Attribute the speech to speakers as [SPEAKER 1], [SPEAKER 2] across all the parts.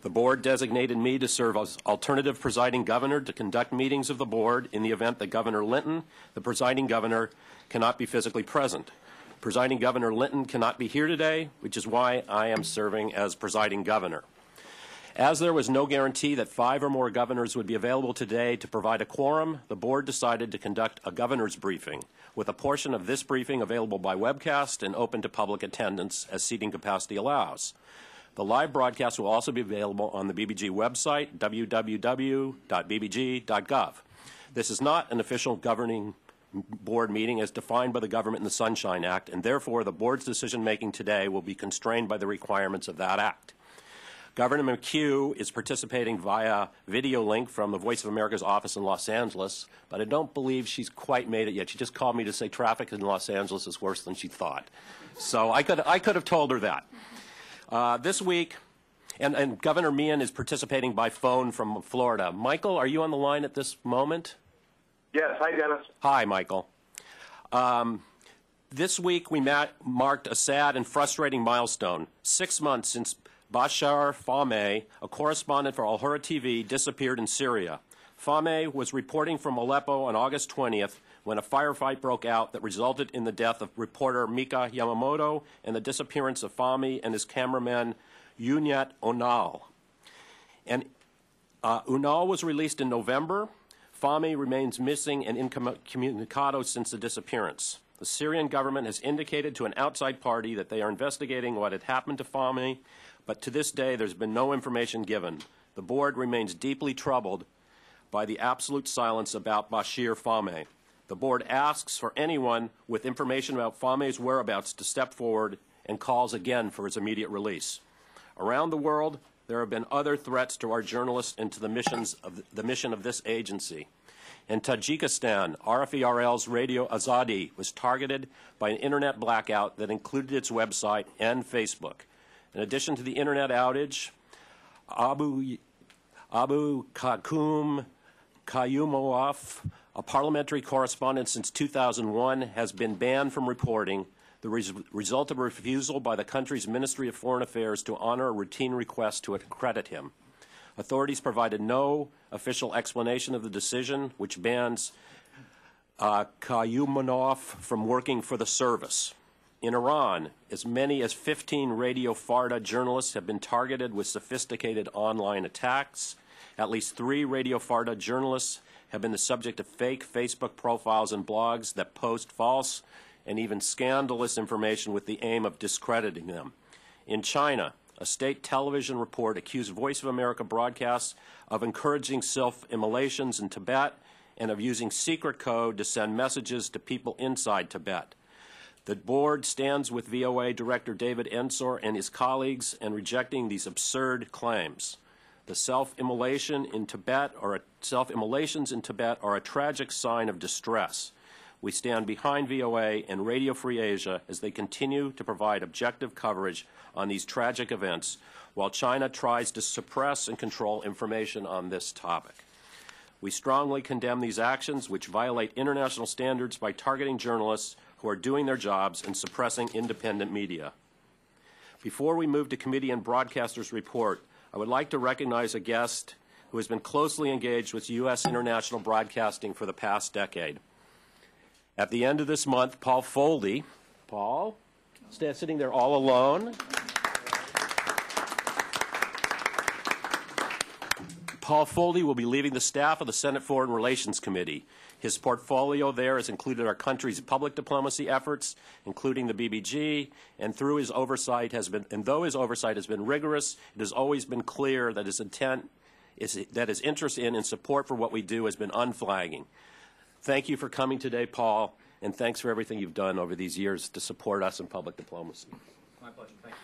[SPEAKER 1] The board designated me to serve as alternative presiding governor to conduct meetings of the board in the event that Governor Linton, the presiding governor, cannot be physically present. Presiding Governor Linton cannot be here today, which is why I am serving as presiding governor. As there was no guarantee that 5 or more governors would be available today to provide a quorum, the board decided to conduct a governor's briefing, with a portion of this briefing available by webcast and open to public attendance as seating capacity allows. The live broadcast will also be available on the BBG website, www.bbg.gov. This is not an official governing board meeting as defined by the Government in the Sunshine Act, and therefore the board's decision-making today will be constrained by the requirements of that act. Governor McHugh is participating via video link from the Voice of America's office in Los Angeles, but I don't believe she's quite made it yet. She just called me to say traffic in Los Angeles is worse than she thought. So I could have told her that. This week, and Governor Meehan is participating by phone from Florida. Michael, are you on the line at this moment?
[SPEAKER 2] Yes. Hi, Dennis.
[SPEAKER 1] Hi, Michael. This week we marked a sad and frustrating milestone. 6 months since Bashar Fahmy, a correspondent for Al Hurra TV, disappeared in Syria. Fahmy was reporting from Aleppo on August 20th when a firefight broke out that resulted in the death of reporter Mika Yamamoto and the disappearance of Fahmy and his cameraman Unyat Onal. And Unal was released in November. Fahmy remains missing and incommunicado since the disappearance. The Syrian government has indicated to an outside party that they are investigating what had happened to Fahmy, but to this day there's been no information given. The board remains deeply troubled by the absolute silence about Bashir Fahmy. The board asks for anyone with information about Fahmy's whereabouts to step forward and calls again for his immediate release. Around the world, there have been other threats to our journalists and to the mission of this agency. In Tajikistan, RFERL's Radio Azadi was targeted by an internet blackout that included its website and Facebook. In addition to the internet outage, Abu Qakum Qayyumov, a parliamentary correspondent since 2001, has been banned from reporting, the result of a refusal by the country's Ministry of Foreign Affairs to honor a routine request to accredit him. Authorities provided no official explanation of the decision, which bans Qayyumov from working for the service. In Iran, as many as 15 Radio Farda journalists have been targeted with sophisticated online attacks. At least 3 Radio Farda journalists have been the subject of fake Facebook profiles and blogs that post false and even scandalous information with the aim of discrediting them. In China, a state television report accused Voice of America broadcasts of encouraging self-immolations in Tibet and of using secret code to send messages to people inside Tibet. The board stands with VOA Director David Ensor and his colleagues in rejecting these absurd claims. The self-immolations in Tibet are a tragic sign of distress. We stand behind VOA and Radio Free Asia as they continue to provide objective coverage on these tragic events, while China tries to suppress and control information on this topic. We strongly condemn these actions, which violate international standards by targeting journalists who are doing their jobs and suppressing independent media. Before we move to committee and broadcasters' report, I would like to recognize a guest who has been closely engaged with U.S. international broadcasting for the past decade. At the end of this month, Paul Foldy, Paul, sitting there all alone. Paul Foldy will be leaving the staff of the Senate Foreign Relations Committee. His portfolio there has included our country's public diplomacy efforts, including the BBG, and though his oversight has been rigorous, it has always been clear that his interest in and support for what we do has been unflagging. Thank you for coming today, Paul, and thanks for everything you've done over these years to support us in public diplomacy.
[SPEAKER 3] My pleasure. Thank you.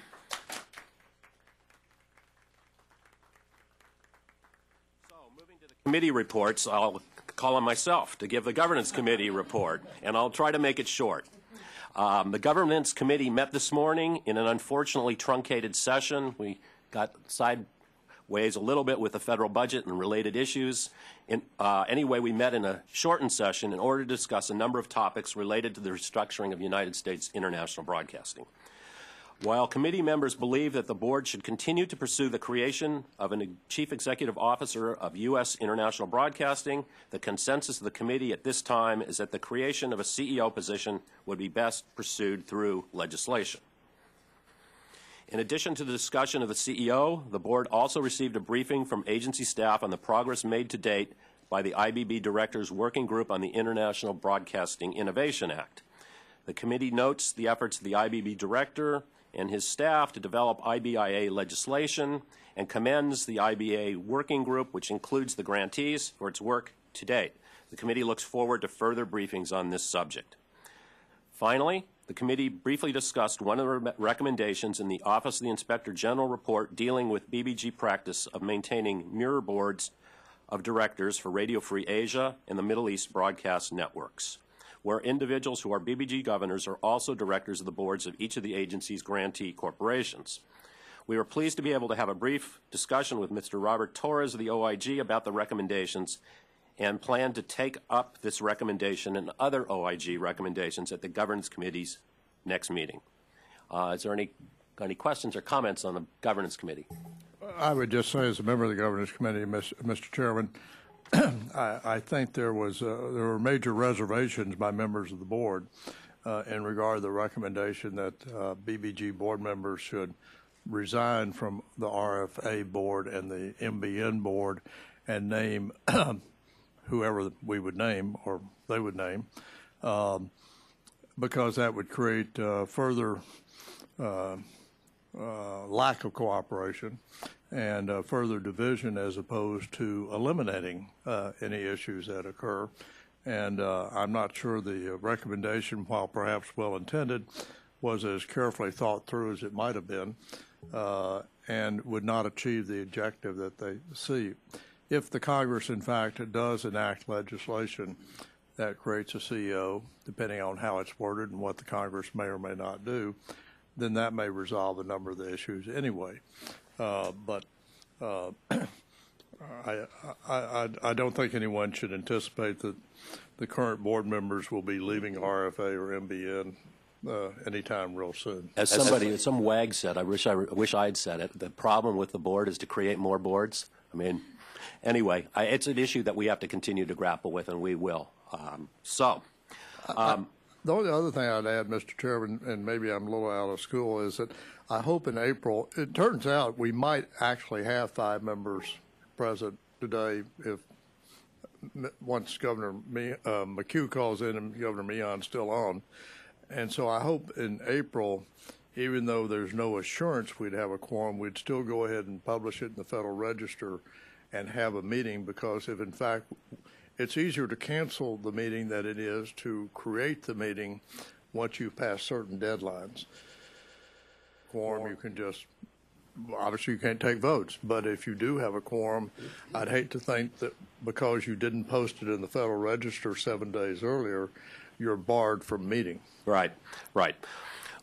[SPEAKER 1] So, moving to the committee reports, I'll call on myself to give the Governance Committee report, and I'll try to make it short. The Governance Committee met this morning in an unfortunately truncated session. We got sideways a little bit with the federal budget and related issues. Anyway, we met in a shortened session in order to discuss a number of topics related to the restructuring of United States international broadcasting. While committee members believe that the board should continue to pursue the creation of a chief executive officer of U.S. International Broadcasting, the consensus of the committee at this time is that the creation of a CEO position would be best pursued through legislation. In addition to the discussion of the CEO, the board also received a briefing from agency staff on the progress made to date by the IBB Directors Working Group on the International Broadcasting Innovation Act. The committee notes the efforts of the IBB Director and his staff to develop IBIA legislation and commends the IBA Working Group, which includes the grantees, for its work to date. The committee looks forward to further briefings on this subject. Finally, the committee briefly discussed one of the recommendations in the Office of the Inspector General report dealing with BBG practice of maintaining mirror boards of directors for Radio Free Asia and the Middle East broadcast networks, where individuals who are BBG governors are also directors of the boards of each of the agency's grantee corporations. We were pleased to be able to have a brief discussion with Mr. Robert Torres of the OIG about the recommendations and plan to take up this recommendation and other OIG recommendations at the Governance Committee's next meeting. Is there any questions or comments on the Governance Committee?
[SPEAKER 3] I would just say, as a member of the Governance Committee, Mr. Chairman, I think there were major reservations by members of the board in regard to the recommendation that BBG board members should resign from the RFA board and the MBN board and name whoever we would name or they would name, because that would create further lack of cooperation and further division as opposed to eliminating any issues that occur. And I'm not sure the recommendation, while perhaps well-intended, was as carefully thought through as it might have been and would not achieve the objective that they see. If the Congress, in fact, does enact legislation that creates a CEO, depending on how it's worded and what the Congress may or may not do, then that may resolve a number of the issues anyway. But I don't think anyone should anticipate that the current board members will be leaving RFA or MBN anytime real soon.
[SPEAKER 1] As some wag said, I wish I'd said it, the problem with the board is to create more boards. I mean, anyway, it's an issue that we have to continue to grapple with, and we will.
[SPEAKER 3] The only other thing I'd add, Mr. Chairman, and maybe I'm a little out of school, is that I hope in April, it turns out we might actually have 5 members present today if once Governor McHugh calls in and Governor Meehan's still on. And so I hope in April, even though there's no assurance we'd have a quorum, we'd still go ahead and publish it in the Federal Register and have a meeting, because if in fact it's easier to cancel the meeting than it is to create the meeting once you pass certain deadlines. Quorum, you can just, obviously you can't take votes, but if you do have a quorum, I'd hate to think that because you didn't post it in the Federal Register 7 days earlier, you're barred from meeting.
[SPEAKER 1] Right.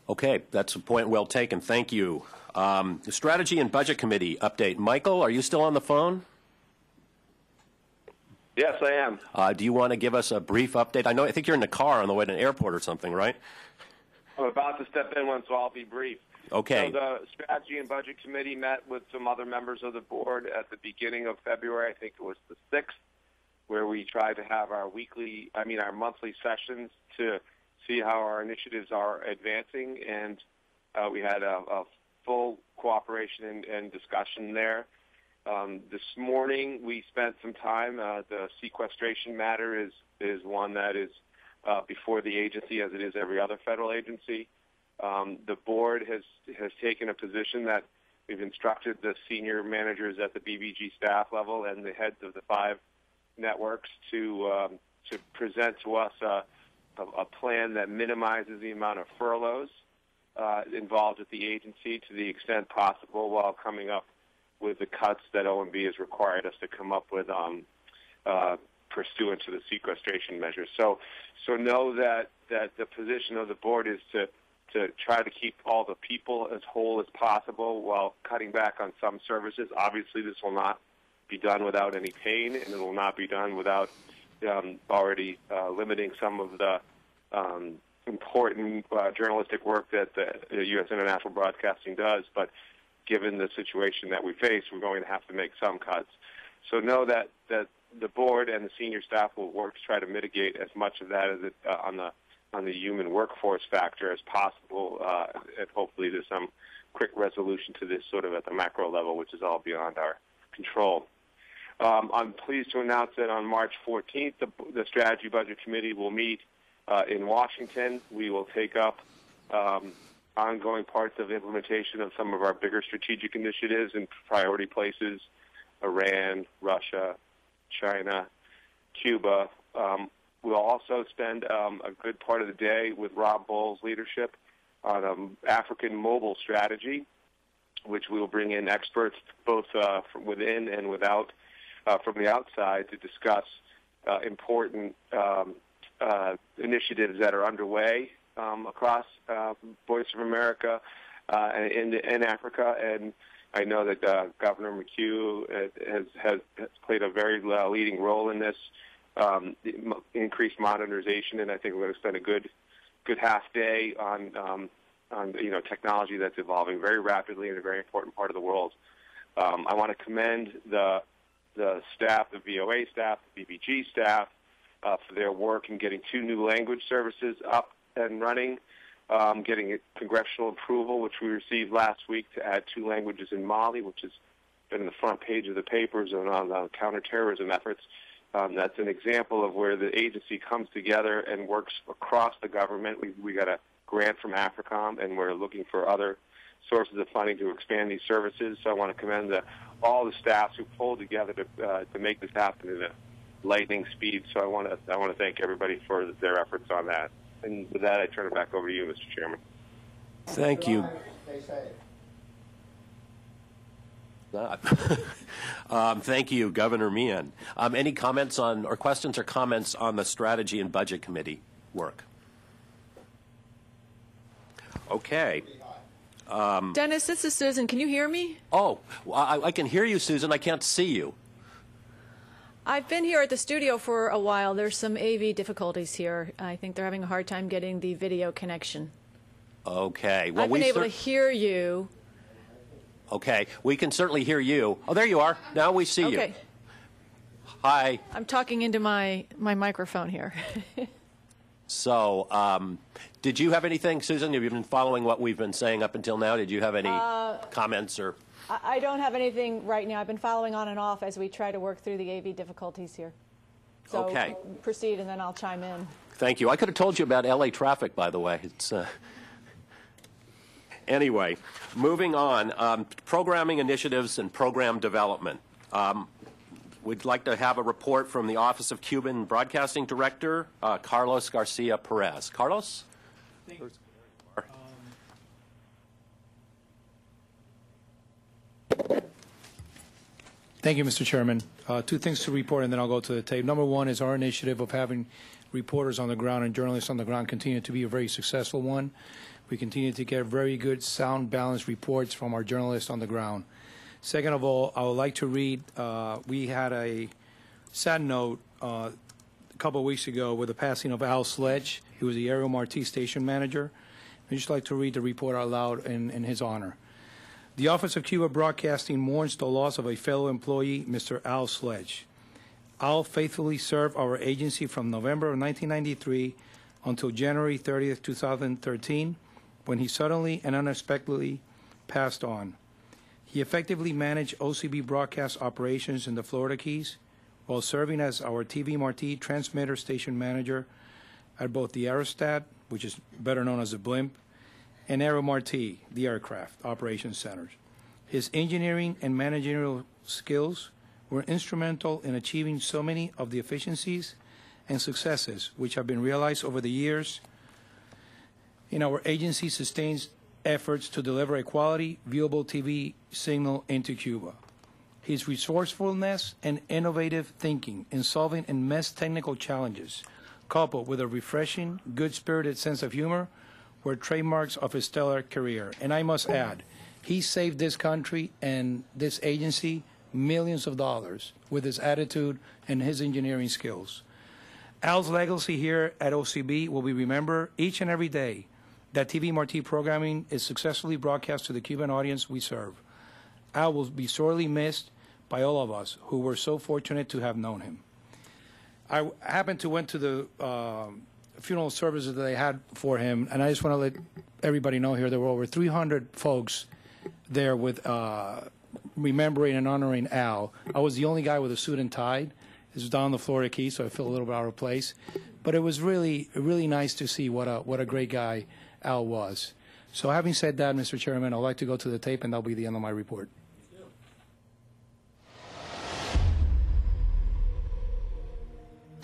[SPEAKER 1] Okay, that's a point well taken. Thank you. The Strategy and Budget Committee update. Michael, are you still on the phone?
[SPEAKER 2] Yes, I am.
[SPEAKER 1] Do you want to give us a brief update? I think you're in the car on the way to an airport or something, right?
[SPEAKER 2] I'm about to step in one, so I'll be brief.
[SPEAKER 1] Okay.
[SPEAKER 2] So the Strategy and Budget Committee met with some other members of the board at the beginning of February. I think it was the 6th, where we tried to have our monthly sessions to see how our initiatives are advancing, and we had a full cooperation and discussion there. This morning we spent some time. The sequestration matter is one that is before the agency, as it is every other federal agency. The board has taken a position that we've instructed the senior managers at the BBG staff level and the heads of the 5 networks to present to us a plan that minimizes the amount of furloughs involved at the agency to the extent possible, while coming up with the cuts that OMB has required us to come up with pursuant to the sequestration measures. So know that the position of the board is to try to keep all the people as whole as possible while cutting back on some services. Obviously, this will not be done without any pain, and it will not be done without already limiting some of the important journalistic work that the U.S. International Broadcasting does, but given the situation that we face, we're going to have to make some cuts. So know that the board and the senior staff will work to try to mitigate as much of that as on the human workforce factor as possible, and hopefully there's some quick resolution to this sort of at the macro level, which is all beyond our control. I'm pleased to announce that on March 14th, the Strategy Budget Committee will meet in Washington. We will take up ongoing parts of implementation of some of our bigger strategic initiatives in priority places: Iran, Russia, China, Cuba. We'll also spend a good part of the day with Rob Bowles' leadership on an African mobile strategy, which we will bring in experts both from within and without, from the outside, to discuss important initiatives that are underway across Voice of America and in Africa. And I know that Governor McHugh has played a very leading role in this increased modernization, and I think we're going to spend a good half day on technology that's evolving very rapidly in a very important part of the world. I want to commend the staff, the VOA staff, the BBG staff, for their work in getting 2 new language services up and running, getting congressional approval, which we received last week, to add 2 languages in Mali, which has been in the front page of the papers and on counterterrorism efforts. That's an example of where the agency comes together and works across the government. We got a grant from AFRICOM, and we're looking for other sources of funding to expand these services. So I want to commend all the staffs who pulled together to make this happen in a lightning speed. So I want to thank everybody for their efforts on that. And with that, I turn it back over to you, Mr. Chairman.
[SPEAKER 1] Thank you. Thank you, Governor Meehan. Any comments on, or questions or comments on the Strategy and Budget Committee work? Okay.
[SPEAKER 4] Dennis, this is Susan. Can you hear me?
[SPEAKER 1] Oh, I can hear you, Susan. I can't see you.
[SPEAKER 4] I've been here at the studio for a while. There's some AV difficulties here. I think they're having a hard time getting the video connection.
[SPEAKER 1] Okay. Well,
[SPEAKER 4] I've been able to hear you.
[SPEAKER 1] Okay. We can certainly hear you. Oh, there you are. Now we see you.
[SPEAKER 4] Okay.
[SPEAKER 1] Hi.
[SPEAKER 4] I'm talking into my microphone here.
[SPEAKER 1] So, did you have anything, Susan? Have you been following what we've been saying up until now? Did you have any comments or?
[SPEAKER 4] I don't have anything right now. I've been following on and off as we try to work through the AV difficulties here. So
[SPEAKER 1] okay.
[SPEAKER 4] Proceed, and then I'll chime in.
[SPEAKER 1] Thank you. I could have told you about LA traffic, by the way. It's anyway, moving on. Programming initiatives and program development. We'd like to have a report from the Office of Cuban Broadcasting Director, Carlos Garcia Perez. Carlos?
[SPEAKER 5] Thank you. Thank you, Mr. Chairman. 2 things to report, and then I'll go to the tape. Number 1 is our initiative of having reporters on the ground and journalists on the ground continue to be a very successful one. We continue to get very good, sound, balanced reports from our journalists on the ground. Second of all, I would like to read, we had a sad note a couple of weeks ago with the passing of Al Sledge. He was the Ariel Marti station manager. I'd just like to read the report out loud in his honor. The Office of Cuba Broadcasting mourns the loss of a fellow employee, Mr. Al Sledge. Al faithfully served our agency from November of 1993 until January 30th, 2013, when he suddenly and unexpectedly passed on. He effectively managed OCB broadcast operations in the Florida Keys while serving as our TV Marti transmitter station manager at both the Aerostat, which is better known as the Blimp, and Aero Marti, the aircraft operations centers. His engineering and managerial skills were instrumental in achieving so many of the efficiencies and successes which have been realized over the years in our agency's sustained efforts to deliver a quality, viewable TV signal into Cuba. His resourcefulness and innovative thinking in solving immense technical challenges, coupled with a refreshing, good-spirited sense of humor, were trademarks of his stellar career. And I must add, he saved this country and this agency millions of dollars with his attitude and his engineering skills. Al's legacy here at OCB will be remembered each and every day that TV Marti programming is successfully broadcast to the Cuban audience we serve. Al will be sorely missed by all of us who were so fortunate to have known him. I happened to went to the funeral services that they had for him, and I just want to let everybody know here there were over 300 folks there with remembering and honoring Al. I was the only guy with a suit and tie. This was down on the Florida Keys, so I feel a little bit out of place. But it was really nice to see what a great guy Al was. So having said that, Mr. Chairman, I'd like to go to the tape, and that'll be the end of my report.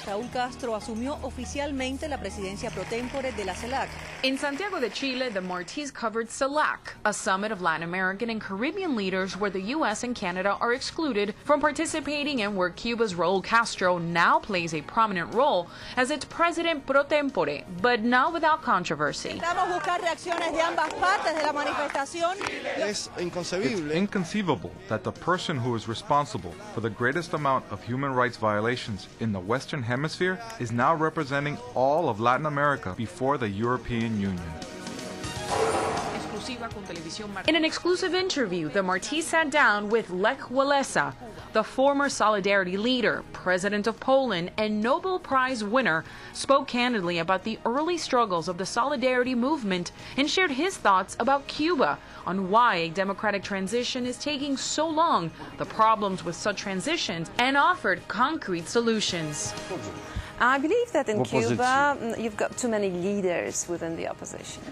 [SPEAKER 6] Raúl Castro asumió oficialmente la presidencia pro tempore de la CELAC.
[SPEAKER 7] In Santiago de Chile, the Martis covered CELAC, a summit of Latin American and Caribbean leaders where the U.S. and Canada are excluded from participating and where Cuba's Raúl Castro now plays a prominent role as its president pro tempore, but not without controversy.
[SPEAKER 6] Necesitamos buscar reacciones de ambas partes de la manifestación.
[SPEAKER 8] It's inconceivable that the person who is responsible for the greatest amount of human rights violations in the Western Hemisphere is now representing all of Latin America before the European Union.
[SPEAKER 7] In an exclusive interview, the Martis sat down with Lech Walesa, the former Solidarity leader, president of Poland, and Nobel Prize winner, spoke candidly about the early struggles of the Solidarity movement and shared his thoughts about Cuba, on why a democratic transition is taking so long, the problems with such transitions, and offered concrete solutions.
[SPEAKER 9] I believe that in Cuba you've got too many leaders within the opposition.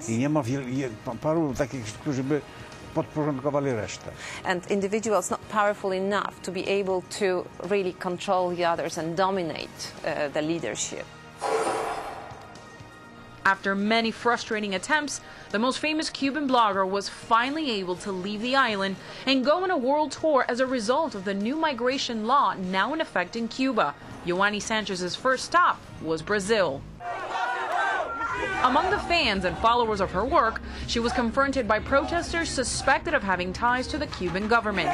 [SPEAKER 9] And individuals not powerful enough to be able to really control the others and dominate the leadership.
[SPEAKER 7] After many frustrating attempts, the most famous Cuban blogger was finally able to leave the island and go on a world tour as a result of the new migration law now in effect in Cuba. Yoani Sanchez's first stop was Brazil. Among the fans and followers of her work, she was confronted by protesters suspected of having ties to the Cuban government.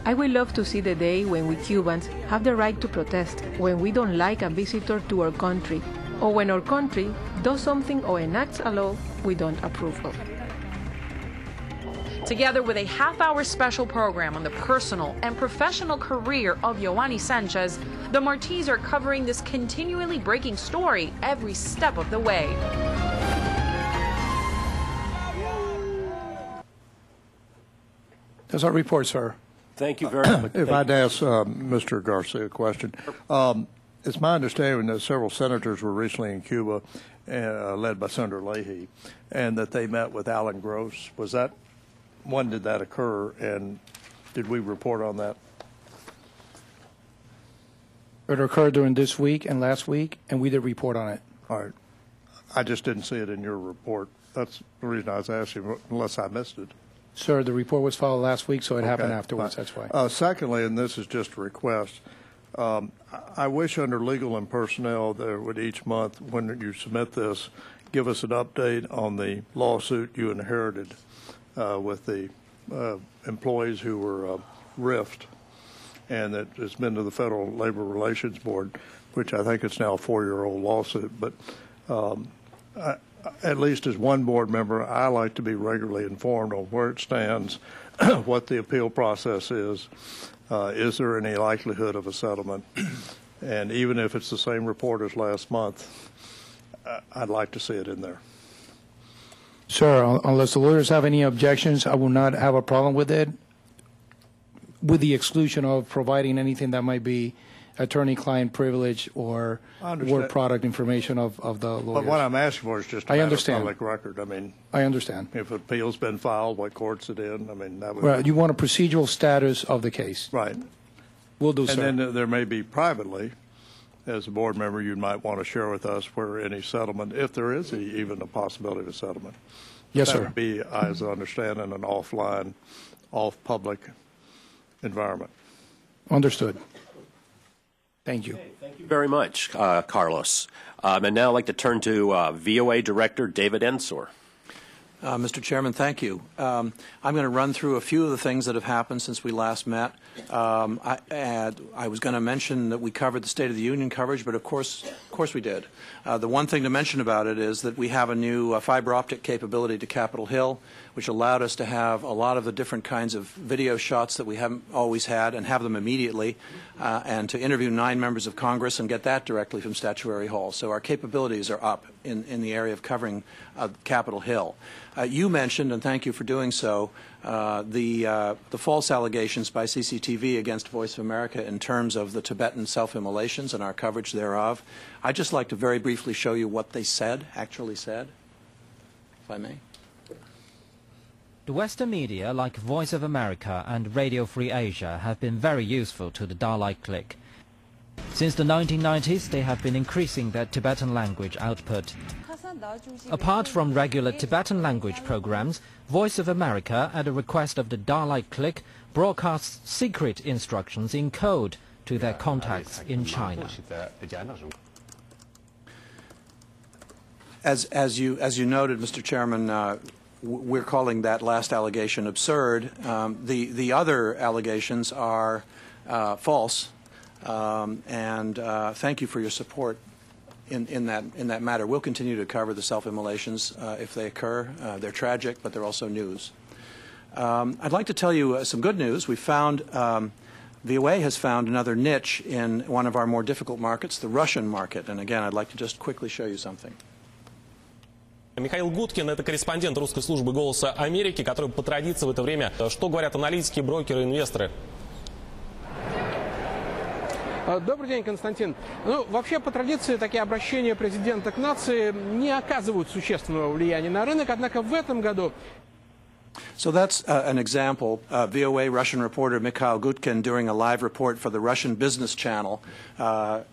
[SPEAKER 10] I would love to see the day when we Cubans have the right to protest when we don't like a visitor to our country, or when our country does something or enacts a law we don't approve of.
[SPEAKER 7] Together with a half-hour special program on the personal and professional career of Yoani Sanchez, the Martis are covering this continually breaking story every step of the way.
[SPEAKER 5] That's our report, sir.
[SPEAKER 1] Thank you very much.
[SPEAKER 3] If I'd ask Mr. Garcia a question. It's my understanding that several senators were recently in Cuba, led by Senator Leahy, and that they met with Alan Gross. When did that occur, and did we report on that?
[SPEAKER 5] It occurred during this week and last week, and we did report on it.
[SPEAKER 3] All right. I just didn't see it in your report. That's the reason I was asking, unless I missed it.
[SPEAKER 5] Sir, the report was filed last week, so it happened afterwards. That's why.
[SPEAKER 3] Secondly, and this is just a request, I wish under legal and personnel there would each month, when you submit this, give us an update on the lawsuit you inherited with the employees who were riffed, and that it's been to the Federal Labor Relations Board, which I think it's now a 4-year-old lawsuit. But at least as one board member, I like to be regularly informed on where it stands, what the appeal process is there any likelihood of a settlement, and even if it's the same report as last month, I'd like to see it in there.
[SPEAKER 5] Sir, unless the lawyers have any objections, I will not have a problem with it, with the exclusion of providing anything that might be attorney-client privilege or work product information of the lawyers.
[SPEAKER 3] But what I'm asking for is just a matter of public record. I mean,
[SPEAKER 5] I understand.
[SPEAKER 3] If an appeal's been filed, what court's it in? I mean, that would.
[SPEAKER 5] Well, you want a procedural status of the case.
[SPEAKER 3] Right.
[SPEAKER 5] We'll do, sir.
[SPEAKER 3] And then there may be privately, as a board member, you might want to share with us where any settlement, if there is even a possibility of a settlement.
[SPEAKER 5] Yes, sir.
[SPEAKER 3] That would be, as I understand, in an offline, off-public environment.
[SPEAKER 5] Understood. Thank you.
[SPEAKER 1] Thank you very much, Carlos. And now I'd like to turn to VOA Director David Ensor.
[SPEAKER 11] Mr. Chairman, thank you. I'm going to run through a few of the things that have happened since we last met. I was going to mention that we covered the State of the Union coverage, but of course we did. The one thing to mention about it is that we have a new fiber optic capability to Capitol Hill, which allowed us to have a lot of the different kinds of video shots that we haven't always had and have them immediately, and to interview 9 members of Congress and get that directly from Statuary Hall. So our capabilities are up in the area of covering Capitol Hill. You mentioned, and thank you for doing so, the false allegations by CCTV against Voice of America in terms of the Tibetan self-immolations and our coverage thereof. I'd just like to very briefly show you what they actually said, if I may.
[SPEAKER 12] The Western media, like Voice of America and Radio Free Asia, have been very useful to the Dalai clique. Since the 1990s, they have been increasing their Tibetan language output. Apart from regular Tibetan language programs, Voice of America, at the request of the Dalai clique, broadcasts secret instructions in code to their contacts in China.
[SPEAKER 11] As you noted, Mr. Chairman, we're calling that last allegation absurd. The other allegations are false, and thank you for your support in that matter. We'll continue to cover the self-immolations if they occur. They're tragic, but they're also news. I'd like to tell you some good news. We found VOA has found another niche in one of our more difficult markets, the Russian market. And again, I'd like to just quickly show you something.
[SPEAKER 13] Михаил Гудкин – это корреспондент русской службы «Голоса Америки», который по традиции в это время, что говорят аналитики, брокеры, инвесторы.
[SPEAKER 14] Добрый день, Константин. Ну, вообще, по традиции, такие обращения президента к нации не оказывают существенного влияния на рынок, однако в этом году...
[SPEAKER 11] So that's an example. VOA Russian reporter Mikhail Gutkin doing a live report for the Russian Business Channel right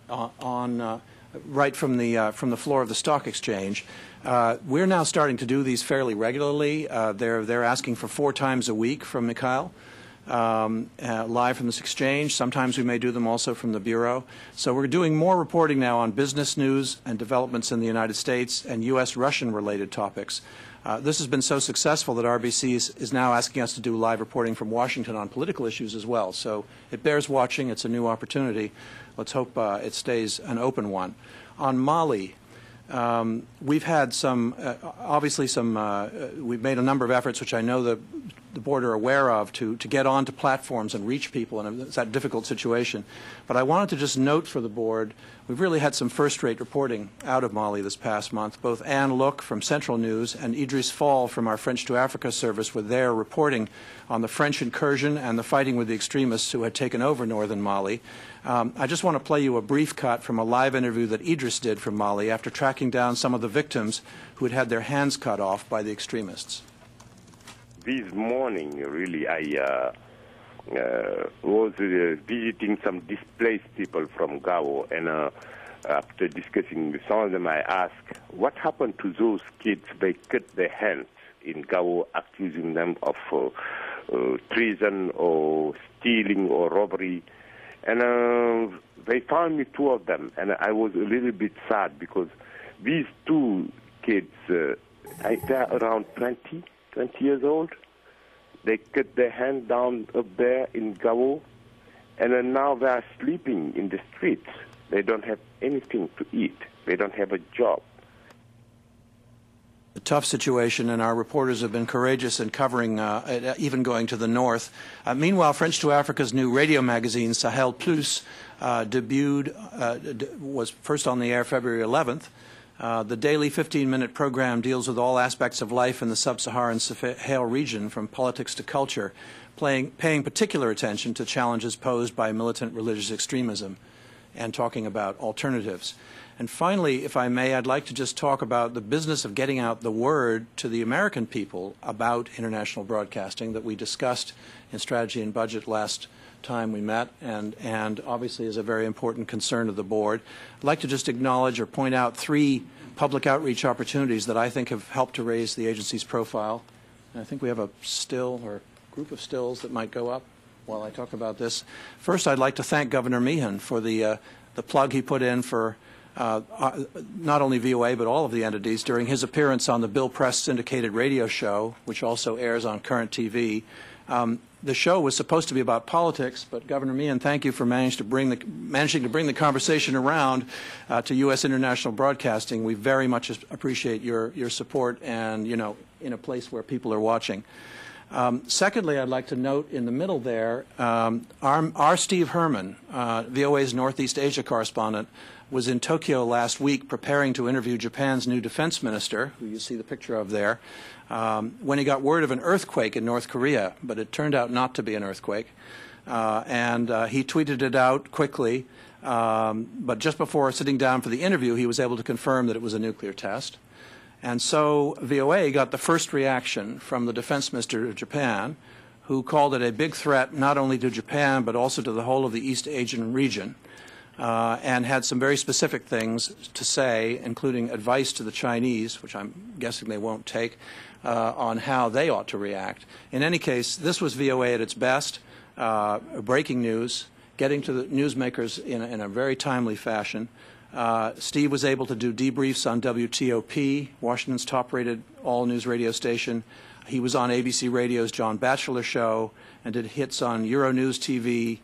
[SPEAKER 11] from the floor of the stock exchange. We're now starting to do these fairly regularly. They're asking for 4 times a week from Mikhail, live from this exchange. Sometimes we may do them also from the Bureau. So we're doing more reporting now on business news and developments in the United States and U.S.-Russian related topics. This has been so successful that RBC is now asking us to do live reporting from Washington on political issues as well. So it bears watching. It's a new opportunity. Let's hope it stays an open one. On Mali, we've had we've made a number of efforts, which I know the board are aware of, to get onto platforms and reach people in that difficult situation. But I wanted to just note for the board, we've really had some first-rate reporting out of Mali this past month. Both Anne Look from Central News and Idris Fall from our French to Africa service were there reporting on the French incursion and the fighting with the extremists who had taken over northern Mali. I just want to play you a brief cut from a live interview that Idris did from Mali after tracking down some of the victims who had their hands cut off by the extremists.
[SPEAKER 15] This morning, really, I was visiting some displaced people from Gao, and after discussing with some of them, I asked, what happened to those kids? They cut their hands in Gao, accusing them of treason or stealing or robbery. And they found me 2 of them, and I was a little bit sad because these 2 kids, they're around 20 years old. They cut their hand down up there in Gao, and then now they are sleeping in the streets. They don't have anything to eat. They don't have a job.
[SPEAKER 11] A tough situation, and our reporters have been courageous in covering, even going to the north. Meanwhile, French to Africa's new radio magazine, Sahel Plus, was first on the air February 11th. The daily 15-minute program deals with all aspects of life in the sub-Saharan Sahel region, from politics to culture, paying particular attention to challenges posed by militant religious extremism and talking about alternatives. And finally, if I may, I'd like to just talk about the business of getting out the word to the American people about international broadcasting that we discussed in Strategy and Budget last time we met, and obviously is a very important concern of the board. I'd like to just acknowledge or point out 3 public outreach opportunities that I think have helped to raise the agency's profile. And I think we have a still or group of stills that might go up while I talk about this. First, I'd like to thank Governor Meehan for the plug he put in for not only VOA but all of the entities, during his appearance on the Bill Press syndicated radio show, which also airs on Current TV. The show was supposed to be about politics, but Governor Meehan, thank you for managing to bring the conversation around to U.S. international broadcasting. We very much appreciate your support and, you know, in a place where people are watching. Secondly, I'd like to note in the middle there, our Steve Herman, VOA's Northeast Asia correspondent, was in Tokyo last week preparing to interview Japan's new defense minister, who you see the picture of there, when he got word of an earthquake in North Korea, but it turned out not to be an earthquake. And he tweeted it out quickly, but just before sitting down for the interview, he was able to confirm that it was a nuclear test. And so VOA got the first reaction from the defense minister of Japan, who called it a big threat not only to Japan but also to the whole of the East Asian region, and had some very specific things to say, including advice to the Chinese, which I'm guessing they won't take, on how they ought to react. In any case, this was VOA at its best, breaking news, getting to the newsmakers in a very timely fashion. Steve was able to do debriefs on WTOP, Washington's top-rated all-news radio station. He was on ABC Radio's John Batchelor show and did hits on Euronews TV,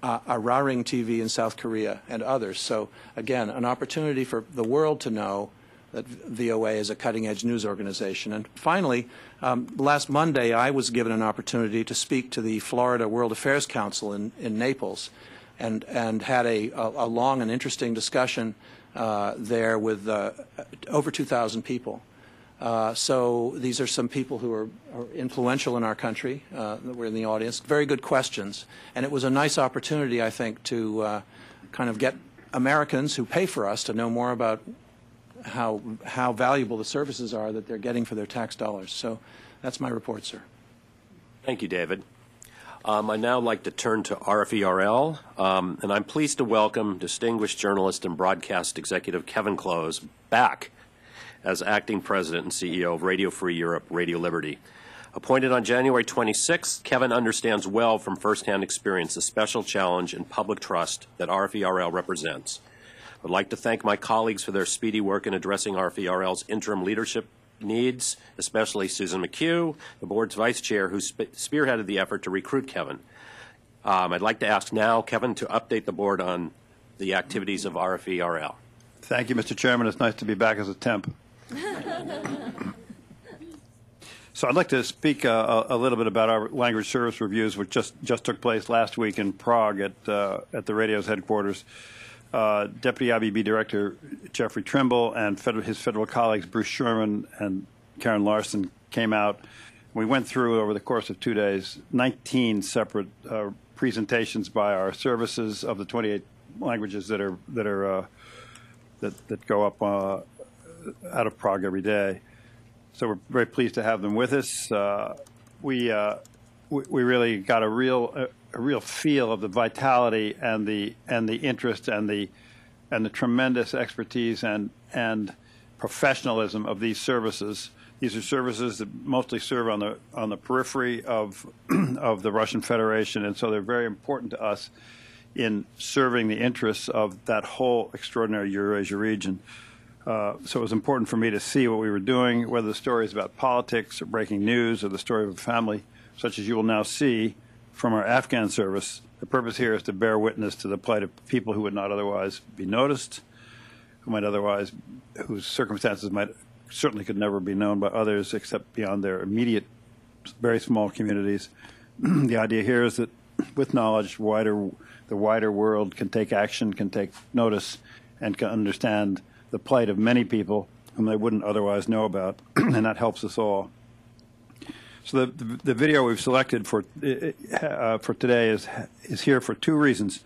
[SPEAKER 11] Araring TV in South Korea, and others. So, again, an opportunity for the world to know that VOA is a cutting-edge news organization. And finally, last Monday, I was given an opportunity to speak to the Florida World Affairs Council in Naples, and had a long and interesting discussion there with over 2,000 people. So these are some people who are influential in our country that were in the audience. Very good questions. And it was a nice opportunity, I think, to kind of get Americans who pay for us to know more about how valuable the services are that they're getting for their tax dollars. So that's my report, sir.
[SPEAKER 1] Thank you, David. I'd now like to turn to RFE-RL, and I'm pleased to welcome distinguished journalist and broadcast executive Kevin Close back as acting president and CEO of Radio Free Europe, Radio Liberty. Appointed on January 26th, Kevin understands well from firsthand experience the special challenge and public trust that RFE-RL represents. I'd like to thank my colleagues for their speedy work in addressing RFE-RL's interim leadership needs, especially Susan McHugh, the board's vice chair, who spearheaded the effort to recruit Kevin. I'd like to ask now Kevin to update the board on the activities of RFE-RL.
[SPEAKER 16] Thank you, Mr. Chairman. It's nice to be back as a temp. So I'd like to speak a little bit about our language service reviews, which just took place last week in Prague at the radio's headquarters. Deputy IBB Director Jeffrey Trimble and his federal colleagues Bruce Sherman and Karen Larson came out. We went through, over the course of 2 days, 19 separate presentations by our services of the 28 languages that go up out of Prague every day. So we're very pleased to have them with us. We really got a real feel of the vitality and the interest and the tremendous expertise and professionalism of these services. These are services that mostly serve on the periphery of the Russian Federation, and so they're very important to us in serving the interests of that whole extraordinary Eurasia region. So it was important for me to see what we were doing, whether the story is about politics or breaking news or the story of a family, such as you will now see from our Afghan service. The purpose here is to bear witness to the plight of people who would not otherwise be noticed, whose circumstances certainly could never be known by others except beyond their immediate, very small communities. The idea here is that with knowledge, the wider world can take action, can take notice, and can understand the plight of many people whom they wouldn't otherwise know about, and that helps us all. So the video we've selected for today is here for two reasons.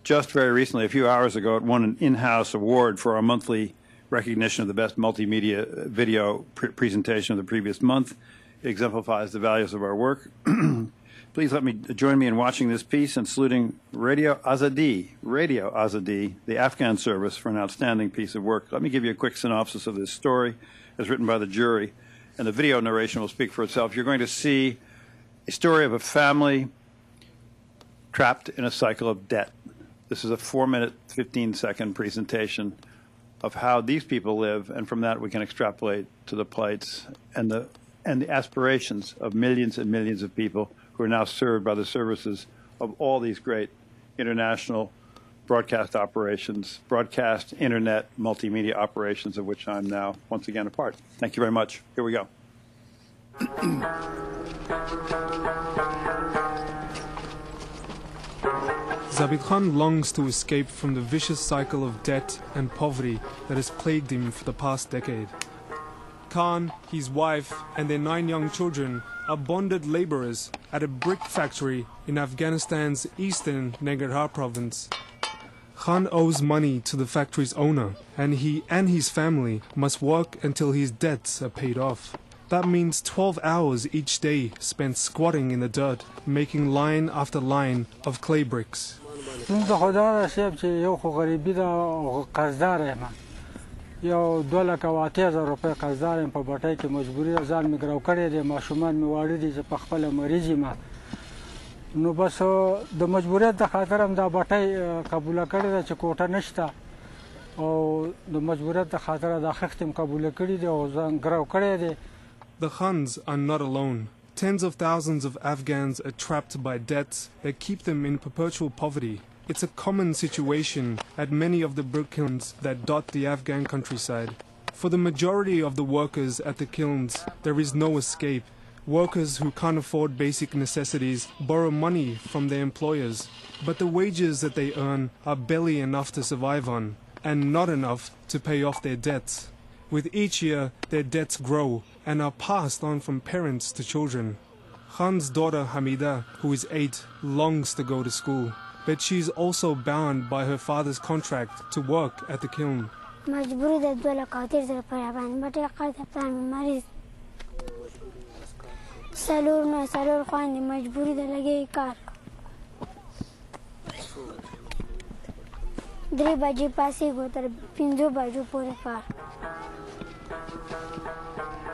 [SPEAKER 16] Just very recently, a few hours ago, it won an in-house award for our monthly recognition of the best multimedia video presentation of the previous month. It exemplifies the values of our work. Please join me in watching this piece and saluting Radio Azadi, the Afghan service, for an outstanding piece of work. Let me give you a quick synopsis of this story as written by the jury, and the video narration will speak for itself. You're going to see a story of a family trapped in a cycle of debt. This is a 4-minute, 15-second presentation of how these people live, and from that we can extrapolate to the plights and the aspirations of millions and millions of people who are now served by the services of all these great international broadcast operations, broadcast, internet, multimedia operations, of which I'm now once again a part. Thank you very much. Here we go.
[SPEAKER 17] Zabit Khan longs to escape from the vicious cycle of debt and poverty that has plagued him for the past decade. Khan, his wife, and their 9 young children are bonded laborers at a brick factory in Afghanistan's eastern Nangarhar province. Khan owes money to the factory's owner, and he and his family must work until his debts are paid off. That means 12 hours each day spent squatting in the dirt, making line after line of clay bricks.
[SPEAKER 18] یو 2,80,000 روپۍ قرضدار یم په بټۍ کې مجبوري ده ځان مې ګرو کړی دی ماشومان مې واړه دي زه په خپله مریض یم نو بس د مجبوریت د خاطر هم دا بټۍ قبوله کړې ده چې کوټه نشته او د مجبوریت د خاطر دا خښت م قبوله کړي دي او ځان ګرو کړی دی.
[SPEAKER 17] The Khans are not alone. Tens of thousands of Afghans are trapped by debts that keep them in perpetual poverty. It's a common situation at many of the brick kilns that dot the Afghan countryside. For the majority of the workers at the kilns, there is no escape. Workers who can't afford basic necessities borrow money from their employers, but the wages that they earn are barely enough to survive on, and not enough to pay off their debts. With each year, their debts grow and are passed on from parents to children. Khan's daughter Hamida, who is 8, longs to go to school, but she is also bound by her father's contract to work at the kiln.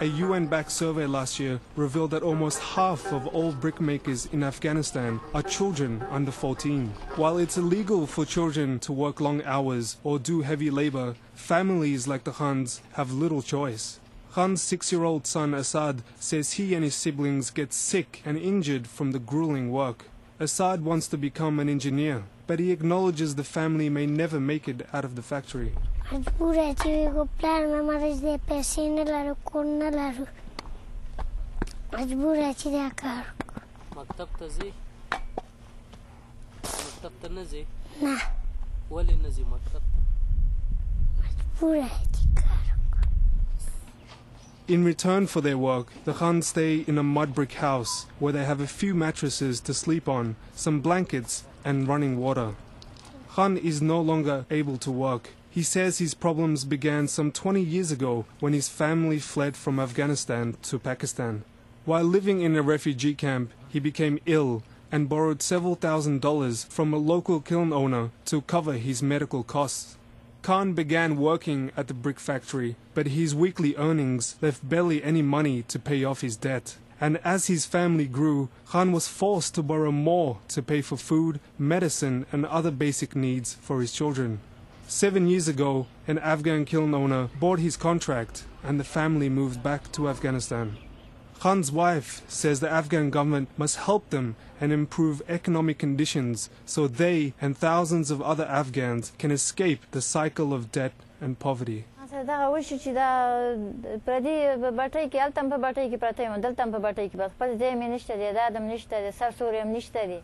[SPEAKER 17] A UN-backed survey last year revealed that almost half of all brickmakers in Afghanistan are children under 14. While it's illegal for children to work long hours or do heavy labor, families like the Khans have little choice. Khan's 6-year-old son Asad says he and his siblings get sick and injured from the grueling work. Asad wants to become an engineer, but he acknowledges the family may never make it out of the factory. In return for their work, the Khans stay in a mud brick house where they have a few mattresses to sleep on, some blankets, and running water. Khan is no longer able to work. He says his problems began some 20 years ago when his family fled from Afghanistan to Pakistan. While living in a refugee camp, he became ill and borrowed several $1,000s from a local kiln owner to cover his medical costs. Khan began working at the brick factory, but his weekly earnings left barely any money to pay off his debt. And as his family grew, Khan was forced to borrow more to pay for food, medicine, and other basic needs for his children. 7 years ago, an Afghan kiln owner bought his contract and the family moved back to Afghanistan. Khan's wife says the Afghan government must help them and improve economic conditions so they and thousands of other Afghans can escape the cycle of debt and poverty.
[SPEAKER 19] دغه وشي چې دا پردي بټۍ کې هلته هم په بټۍ کې پرته یم دلته هم په بټۍ کې بس خپل ځای مې نشته دی دا هم نشته دی سر سوری هم نشته دی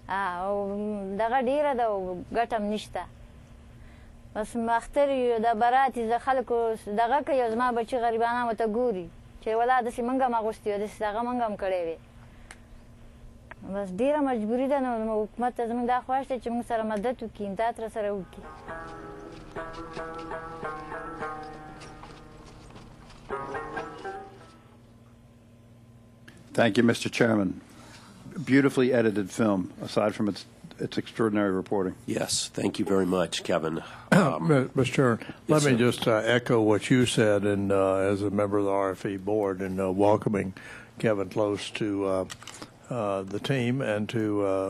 [SPEAKER 19] او دغه ډېره ده او ګټه هم نشته بس اختر یو د برات زه خلکو دغه کوي او زما بچي غریبانه ورته ګوري چې ولا داسې موږ هم اغوستي وو داسې دغه موږ هم کړی وې بس ډېره مجبوري ده نو حکومت ته زموږ دا خواهش دی چې موږ سره مدد وکړي امداد را سره وکړي.
[SPEAKER 16] Thank you, Mr. Chairman. Beautifully edited film, aside from its extraordinary reporting.
[SPEAKER 1] Yes, thank you very much, Kevin.
[SPEAKER 3] Mr. Chairman, let
[SPEAKER 1] yes,
[SPEAKER 3] me just echo what you said, and as a member of the RFE board, and welcoming Kevin close to the team and to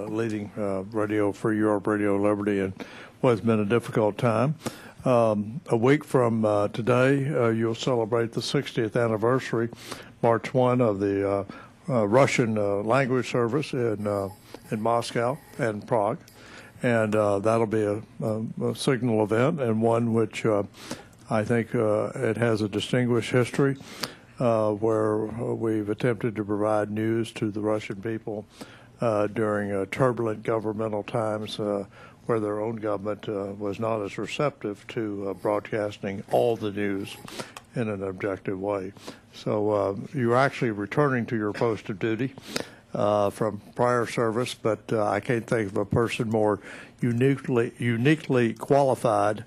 [SPEAKER 3] leading Radio Free Europe, Radio Liberty, and what has been a difficult time. A week from today, you'll celebrate the 60th anniversary, March 1, of the Russian language service in Moscow and Prague. And that'll be a signal event, and one which I think it has a distinguished history where we've attempted to provide news to the Russian people during turbulent governmental times where their own government was not as receptive to broadcasting all the news in an objective way. So you're actually returning to your post of duty from prior service, but I can't think of a person more uniquely qualified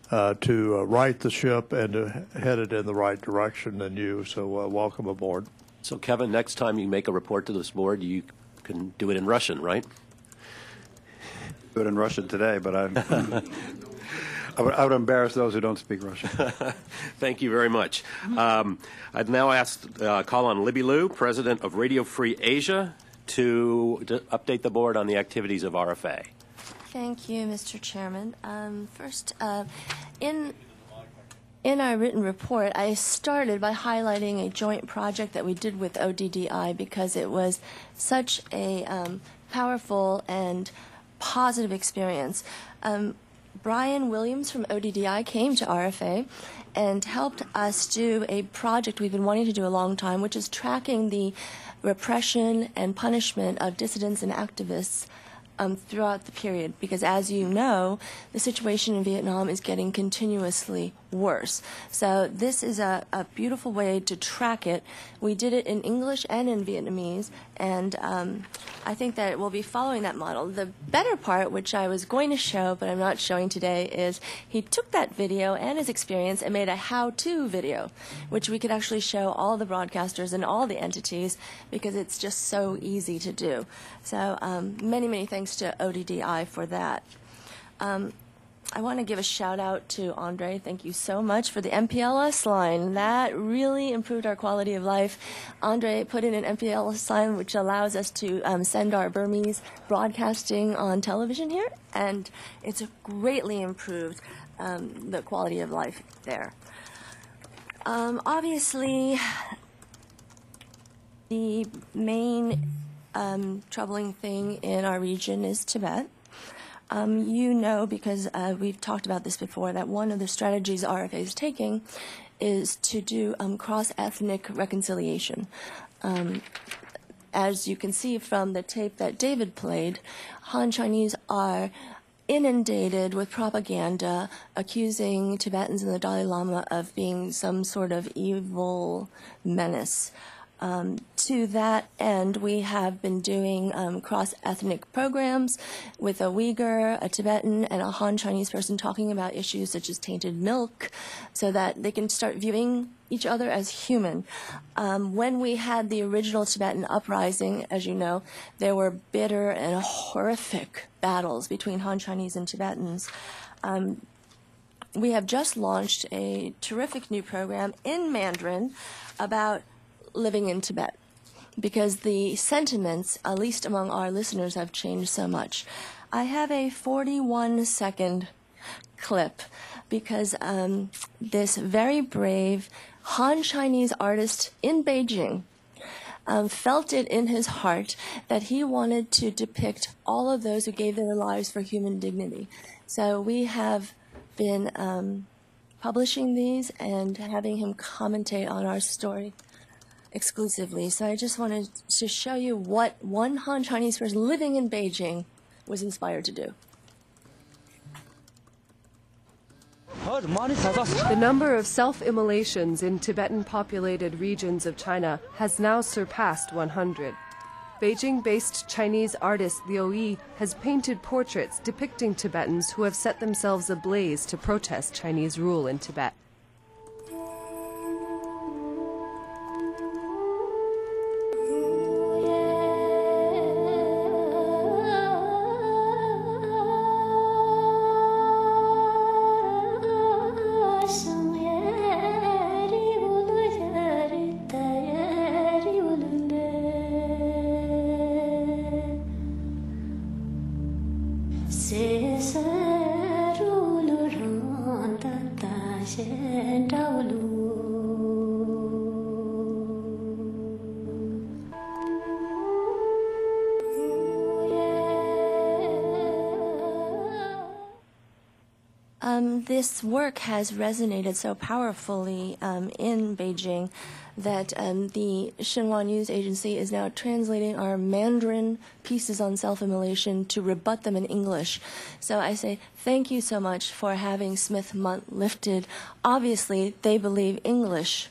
[SPEAKER 3] to right the ship and to head it in the right direction than you. So welcome aboard.
[SPEAKER 1] So Kevin, next time you make a report to this board, you can do it in Russian, right?
[SPEAKER 16] Do it in Russian today, but I would embarrass those who don't speak Russian.
[SPEAKER 1] Thank you very much. I'd now call on Libby Liu, President of Radio Free Asia, to update the board on the activities of RFA.
[SPEAKER 20] Thank you, Mr. Chairman. First, in our written report, I started by highlighting a joint project that we did with ODDI because it was such a powerful and positive experience. Brian Williams from ODDI came to RFA and helped us do a project we've been wanting to do a long time, which is tracking the repression and punishment of dissidents and activists throughout the period, because as you know, the situation in Vietnam is getting continuously worse. So this is a beautiful way to track it. We did it in English and in Vietnamese, and I think that we'll be following that model. The better part, which I was going to show, but I'm not showing today, is he took that video and his experience and made a how-to video, which we could actually show all the broadcasters and all the entities because it's just so easy to do. So many, many thanks to ODDI for that. I want to give a shout out to Andre. Thank you so much for the MPLS line. That really improved our quality of life. Andre put in an MPLS line which allows us to send our Burmese broadcasting on television here, and it's greatly improved the quality of life there. Obviously, the main troubling thing in our region is Tibet. You know, because we've talked about this before, that one of the strategies RFA is taking is to do cross-ethnic reconciliation. As you can see from the tape that David played, Han Chinese are inundated with propaganda accusing Tibetans and the Dalai Lama of being some sort of evil menace. To that end, we have been doing cross-ethnic programs with a Uyghur, a Tibetan, and a Han Chinese person talking about issues such as tainted milk so that they can start viewing each other as human. When we had the original Tibetan uprising, as you know, there were bitter and horrific battles between Han Chinese and Tibetans. We have just launched a terrific new program in Mandarin about living in Tibet, because the sentiments, at least among our listeners, have changed so much. I have a 41-second clip because this very brave Han Chinese artist in Beijing felt it in his heart that he wanted to depict all of those who gave their lives for human dignity. So we have been publishing these and having him commentate on our story exclusively. So I just wanted to show you what one Han Chinese person living in Beijing was inspired to do.
[SPEAKER 21] The number of self-immolations in Tibetan-populated regions of China has now surpassed 100. Beijing-based Chinese artist Liu Yi has painted portraits depicting Tibetans who have set themselves ablaze to protest Chinese rule in Tibet.
[SPEAKER 22] Se sarulu randa
[SPEAKER 20] this work has resonated so powerfully in Beijing that the Xinhua News Agency is now translating our Mandarin pieces on self-immolation to rebut them in English. So I say thank you so much for having Smith-Mundt lifted. Obviously, they believe English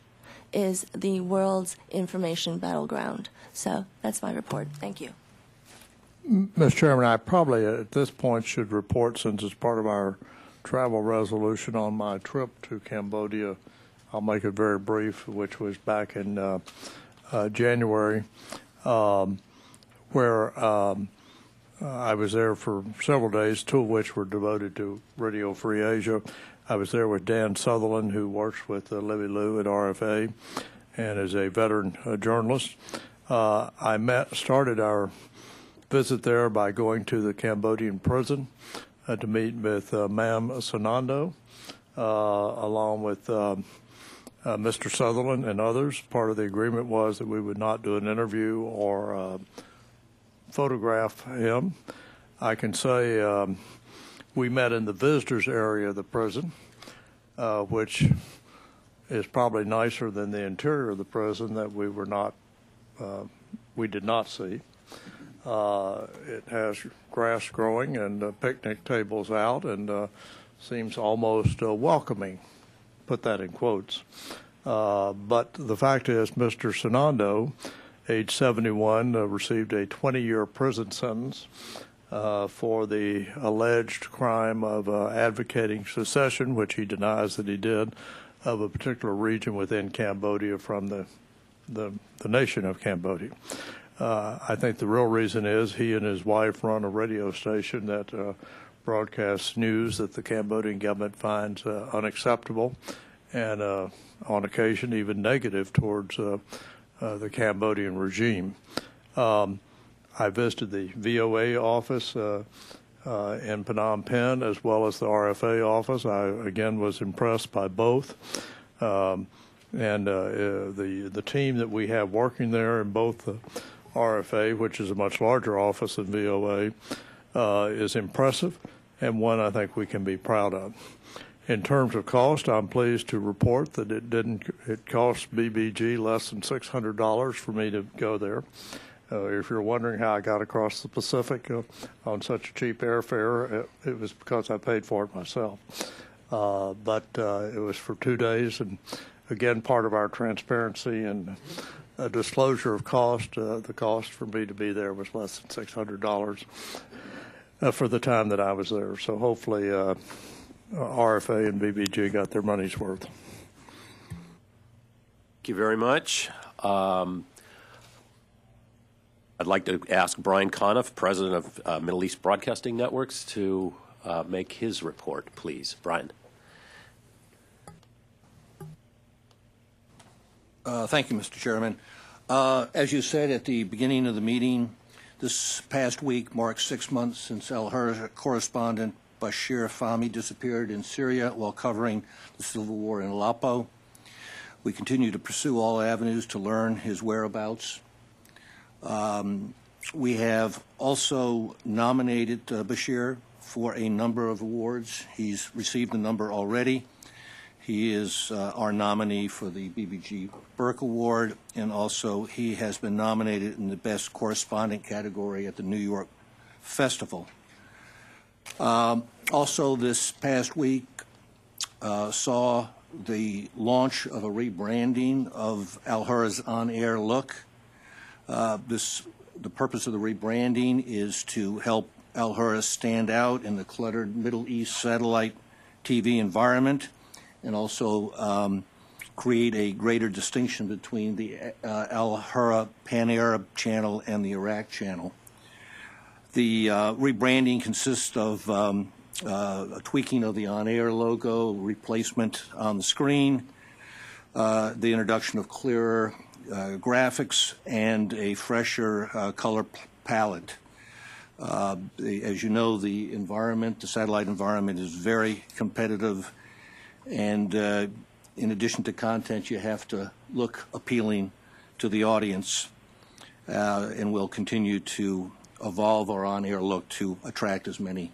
[SPEAKER 20] is the world's information battleground. So that's my report. Thank you.
[SPEAKER 3] Mr. Chairman, I probably at this point should report, since it's part of our travel resolution, on my trip to Cambodia. I'll make it very brief, which was back in January, where I was there for several days, 2 of which were devoted to Radio Free Asia. I was there with Dan Sutherland, who works with Libby Liu at RFA and is a veteran journalist. I started our visit there by going to the Cambodian prison to meet with Ma'am Sanando, along with Mr. Sutherland and others. Part of the agreement was that we would not do an interview or photograph him. I can say we met in the visitors area of the prison, which is probably nicer than the interior of the prison that we did not see. It has grass growing and picnic tables out, and seems almost welcoming. Put that in quotes. But the fact is, Mr. Sanando, age 71, received a 20-year prison sentence for the alleged crime of advocating secession, which he denies that he did, of a particular region within Cambodia from the nation of Cambodia. I think the real reason is he and his wife run a radio station that broadcasts news that the Cambodian government finds unacceptable and on occasion even negative towards the Cambodian regime. I visited the VOA office in Phnom Penh as well as the RFA office. I again was impressed by both. And the team that we have working there in both the RFA, which is a much larger office than VOA, is impressive and one I think we can be proud of. In terms of cost, I'm pleased to report that it cost BBG less than $600 for me to go there. If you're wondering how I got across the Pacific on such a cheap airfare, it was because I paid for it myself. But it was for 2 days, and again, part of our transparency and disclosure of cost, the cost for me to be there was less than $600 for the time that I was there. So hopefully RFA and BBG got their money's worth.
[SPEAKER 1] Thank you very much. I'd like to ask Brian Conniff, President of Middle East Broadcasting Networks, to make his report, please. Brian.
[SPEAKER 2] Thank you, Mr. Chairman. As you said at the beginning of the meeting, this past week marks 6 months since Al-Hurra correspondent Bashir Fahmy disappeared in Syria while covering the civil war in Aleppo. We continue to pursue all avenues to learn his whereabouts. We have also nominated Bashir for a number of awards. He's received a number already. He is our nominee for the BBG Burke Award, and also he has been nominated in the Best Correspondent category at the New York Festival. Also this past week saw the launch of a rebranding of Al-Hurra's On-Air Look. The purpose of the rebranding is to help Al-Hurra stand out in the cluttered Middle East satellite TV environment, and also create a greater distinction between the Al-Hurra Pan-Arab channel and the Iraq channel. The rebranding consists of a tweaking of the on-air logo, replacement on the screen, the introduction of clearer graphics, and a fresher color palette. As you know, the environment, the satellite environment, is very competitive, and in addition to content, you have to look appealing to the audience, and we'll continue to evolve our on-air look to attract as many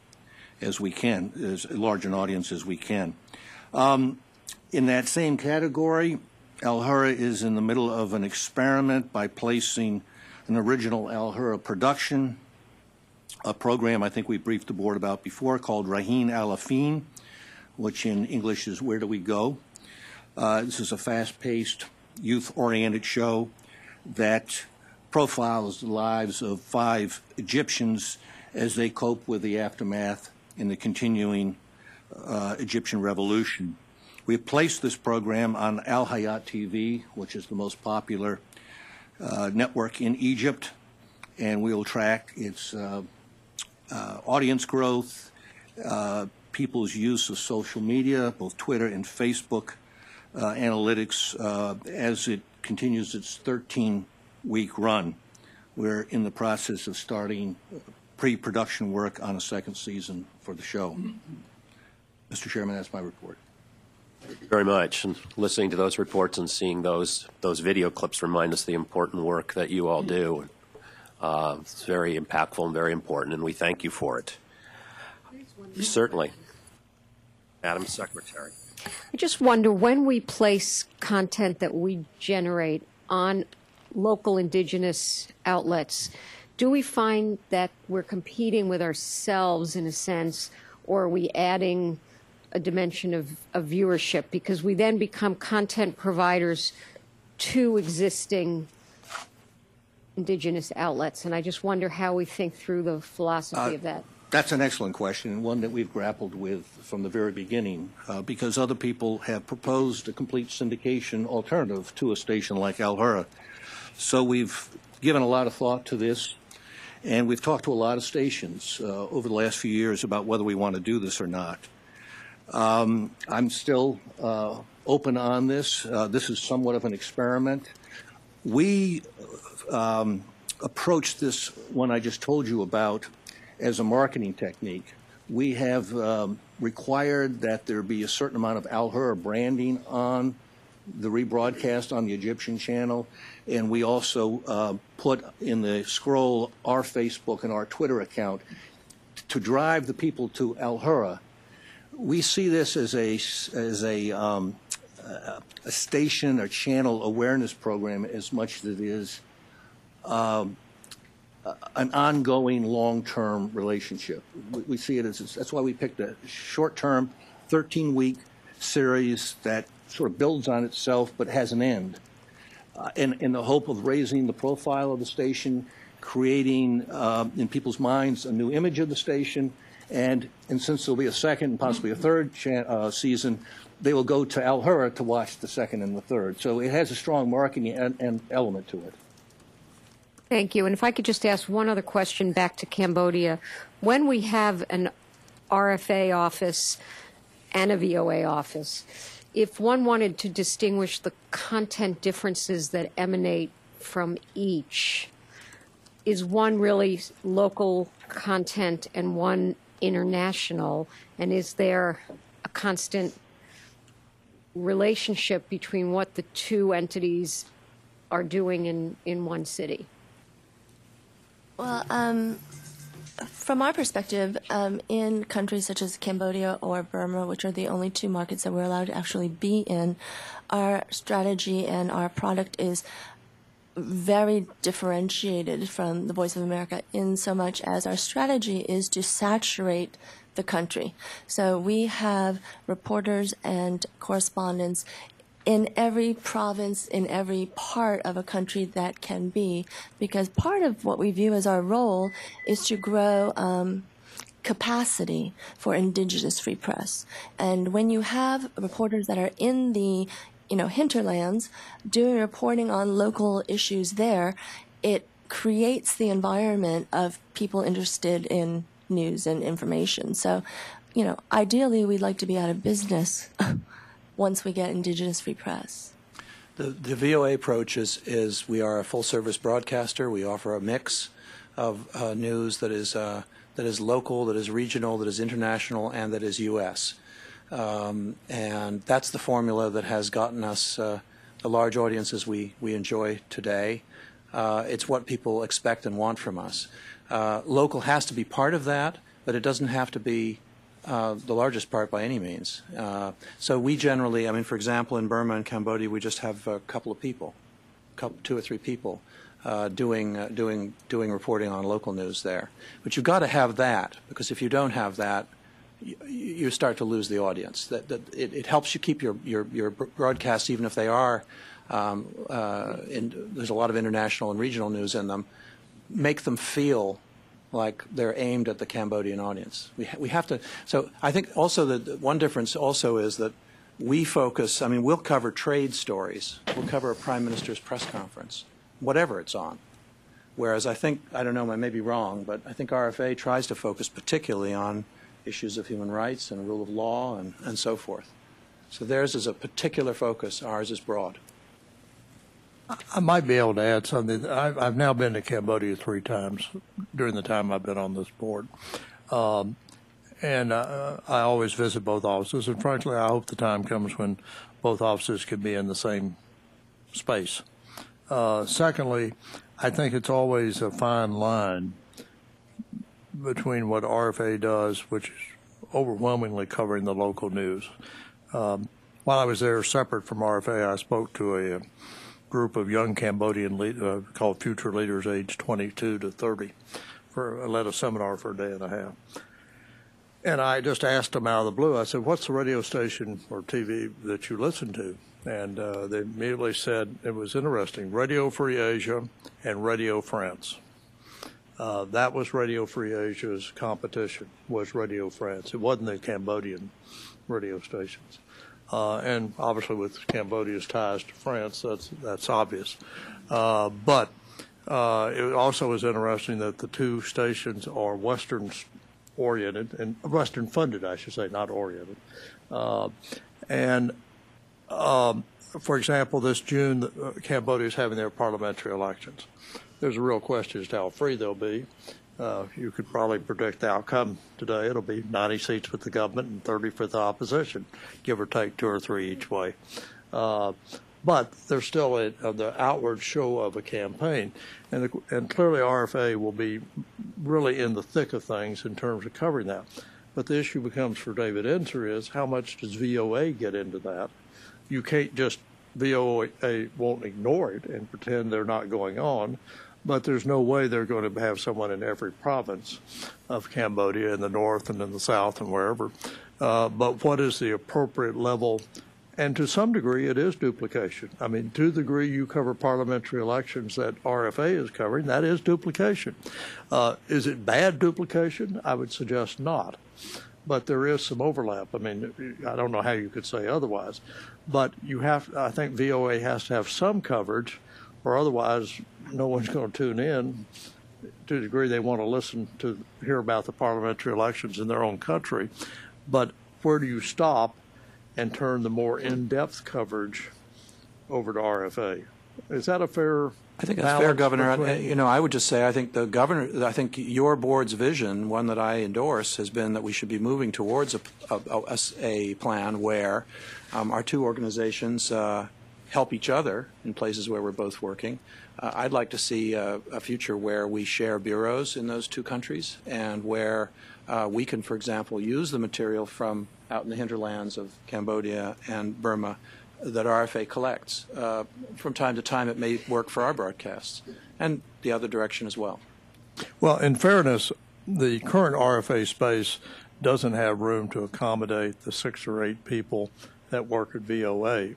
[SPEAKER 2] as we can, as large an audience as we can. In that same category, Al Hurra is in the middle of an experiment by placing an original Al Hurra production, a program I think we briefed the board about before called Rahin Alafin, which in English is Where Do We Go? This is a fast-paced, youth-oriented show that profiles the lives of 5 Egyptians as they cope with the aftermath in the continuing Egyptian revolution. We have placed this program on Al Hayat TV, which is the most popular network in Egypt, and we will track its audience growth, people's use of social media, both Twitter and Facebook analytics, as it continues its 13-week run. We're in the process of starting pre-production work on a second season for the show. Mr. Chairman, that's my report.
[SPEAKER 1] Thank you very much. And listening to those reports and seeing those video clips remind us the important work that you all do. It's very impactful and very important, and we thank you for it. Certainly. Madam Secretary.
[SPEAKER 4] I just wonder, when we place content that we generate on local indigenous outlets, do we find that we're competing with ourselves in a sense, or are we adding a dimension of viewership, because we then become content providers to existing indigenous outlets? And I just wonder how we think through the philosophy of that.
[SPEAKER 2] That's an excellent question, and one that we've grappled with from the very beginning, because other people have proposed a complete syndication alternative to a station like Al Hurra. So we've given a lot of thought to this, and we've talked to a lot of stations over the last few years about whether we want to do this or not. I'm still open on this. This is somewhat of an experiment. We approached this one I just told you about as a marketing technique. We have required that there be a certain amount of Al Hurra branding on the rebroadcast on the Egyptian channel, and we also put in the scroll our Facebook and our Twitter account to drive the people to Al Hurra. We see this as a station or channel awareness program as much as it is an ongoing long-term relationship. We see it as, that's why we picked a short-term 13-week series that sort of builds on itself but has an end, in the hope of raising the profile of the station, creating in people's minds a new image of the station, and since there'll be a second and possibly a third season, they will go to Al Hurra to watch the second and the third. So it has a strong marketing element to it.
[SPEAKER 4] Thank you. And if I could just ask one other question back to Cambodia. When we have an RFA office and a VOA office, if one wanted to distinguish the content differences that emanate from each, is one really local content and one international? And is there a constant relationship between what the two entities are doing in one city?
[SPEAKER 20] Well, from our perspective, in countries such as Cambodia or Burma, which are the only 2 markets that we're allowed to actually be in, our strategy and our product is very differentiated from the Voice of America, in so much as our strategy is to saturate the country. So we have reporters and correspondents in every province, in every part of a country that can be, because part of what we view as our role is to grow capacity for indigenous free press. And when you have reporters that are in the hinterlands doing reporting on local issues there, it creates the environment of people interested in news and information. So, ideally we'd like to be out of business once we get indigenous free press.
[SPEAKER 11] The VOA approach is we are a full-service broadcaster. We offer a mix of news that is local, that is regional, that is international, and that is U.S. And that's the formula that has gotten us the large audiences we enjoy today. It's what people expect and want from us. Local has to be part of that, but it doesn't have to be the largest part by any means. So we generally, I mean, for example, in Burma and Cambodia, we just have a couple of people, 2 or 3 people doing reporting on local news there. But you've got to have that, because if you don't have that, you start to lose the audience. It helps you keep your broadcasts, even if they are, there's a lot of international and regional news in them, make them feel like they're aimed at the Cambodian audience. We have to. So I think also that one difference also is that we focus. I mean, we'll cover trade stories. We'll cover a prime minister's press conference, whatever it's on. Whereas I think, I don't know, I may be wrong, but I think RFA tries to focus particularly on issues of human rights and rule of law and so forth. So theirs is a particular focus. Ours is broad.
[SPEAKER 3] I might be able to add something. I've now been to Cambodia 3 times during the time I've been on this board. And I always visit both offices. And frankly, I hope the time comes when both offices can be in the same space. Secondly, I think it's always a fine line between what RFA does, which is overwhelmingly covering the local news. While I was there separate from RFA, I spoke to a group of young Cambodian called Future Leaders, aged 22 to 30. I led a seminar for a day and a half. And I just asked them out of the blue, I said, what's the radio station or TV that you listen to? And they immediately said, it was interesting, Radio Free Asia and Radio France. That was Radio Free Asia's competition, was Radio France. It wasn't the Cambodian radio stations. And obviously with Cambodia's ties to France, that's obvious. But it also was interesting that the 2 stations are Western-oriented, and Western-funded, I should say, not oriented. For example, this June, Cambodia is having their parliamentary elections. There's a real question as to how free they'll be. You could probably predict the outcome today. It'll be 90 seats with the government and 30 for the opposition, give or take 2 or 3 each way. But there's still the outward show of a campaign. And clearly RFA will be really in the thick of things in terms of covering that. But the issue becomes for David Ensor is how much does VOA get into that? You can't just, VOA won't ignore it and pretend they're not going on. But there's no way they're going to have someone in every province of Cambodia, in the north and in the south and wherever. But what is the appropriate level? And to some degree, it is duplication. I mean, to the degree you cover parliamentary elections that RFA is covering, that is duplication. Is it bad duplication? I would suggest not. But there is some overlap. I mean, I don't know how you could say otherwise. But I think VOA has to have some coverage, or otherwise no one's going to tune in to the degree they want to listen to hear about the parliamentary elections in their own country. But where do you stop and turn the more in-depth coverage over to RFA? Is that a fair?
[SPEAKER 11] I think that's fair, Governor. I would just say I think I think your board's vision, one that I endorse, has been that we should be moving towards a plan where our 2 organizations help each other in places where we're both working. I'd like to see a future where we share bureaus in those 2 countries and where we can, for example, use the material from out in the hinterlands of Cambodia and Burma that RFA collects. From time to time, it may work for our broadcasts, and the other direction as well.
[SPEAKER 3] Well, in fairness, the current RFA space doesn't have room to accommodate the 6 or 8 people that work at VOA.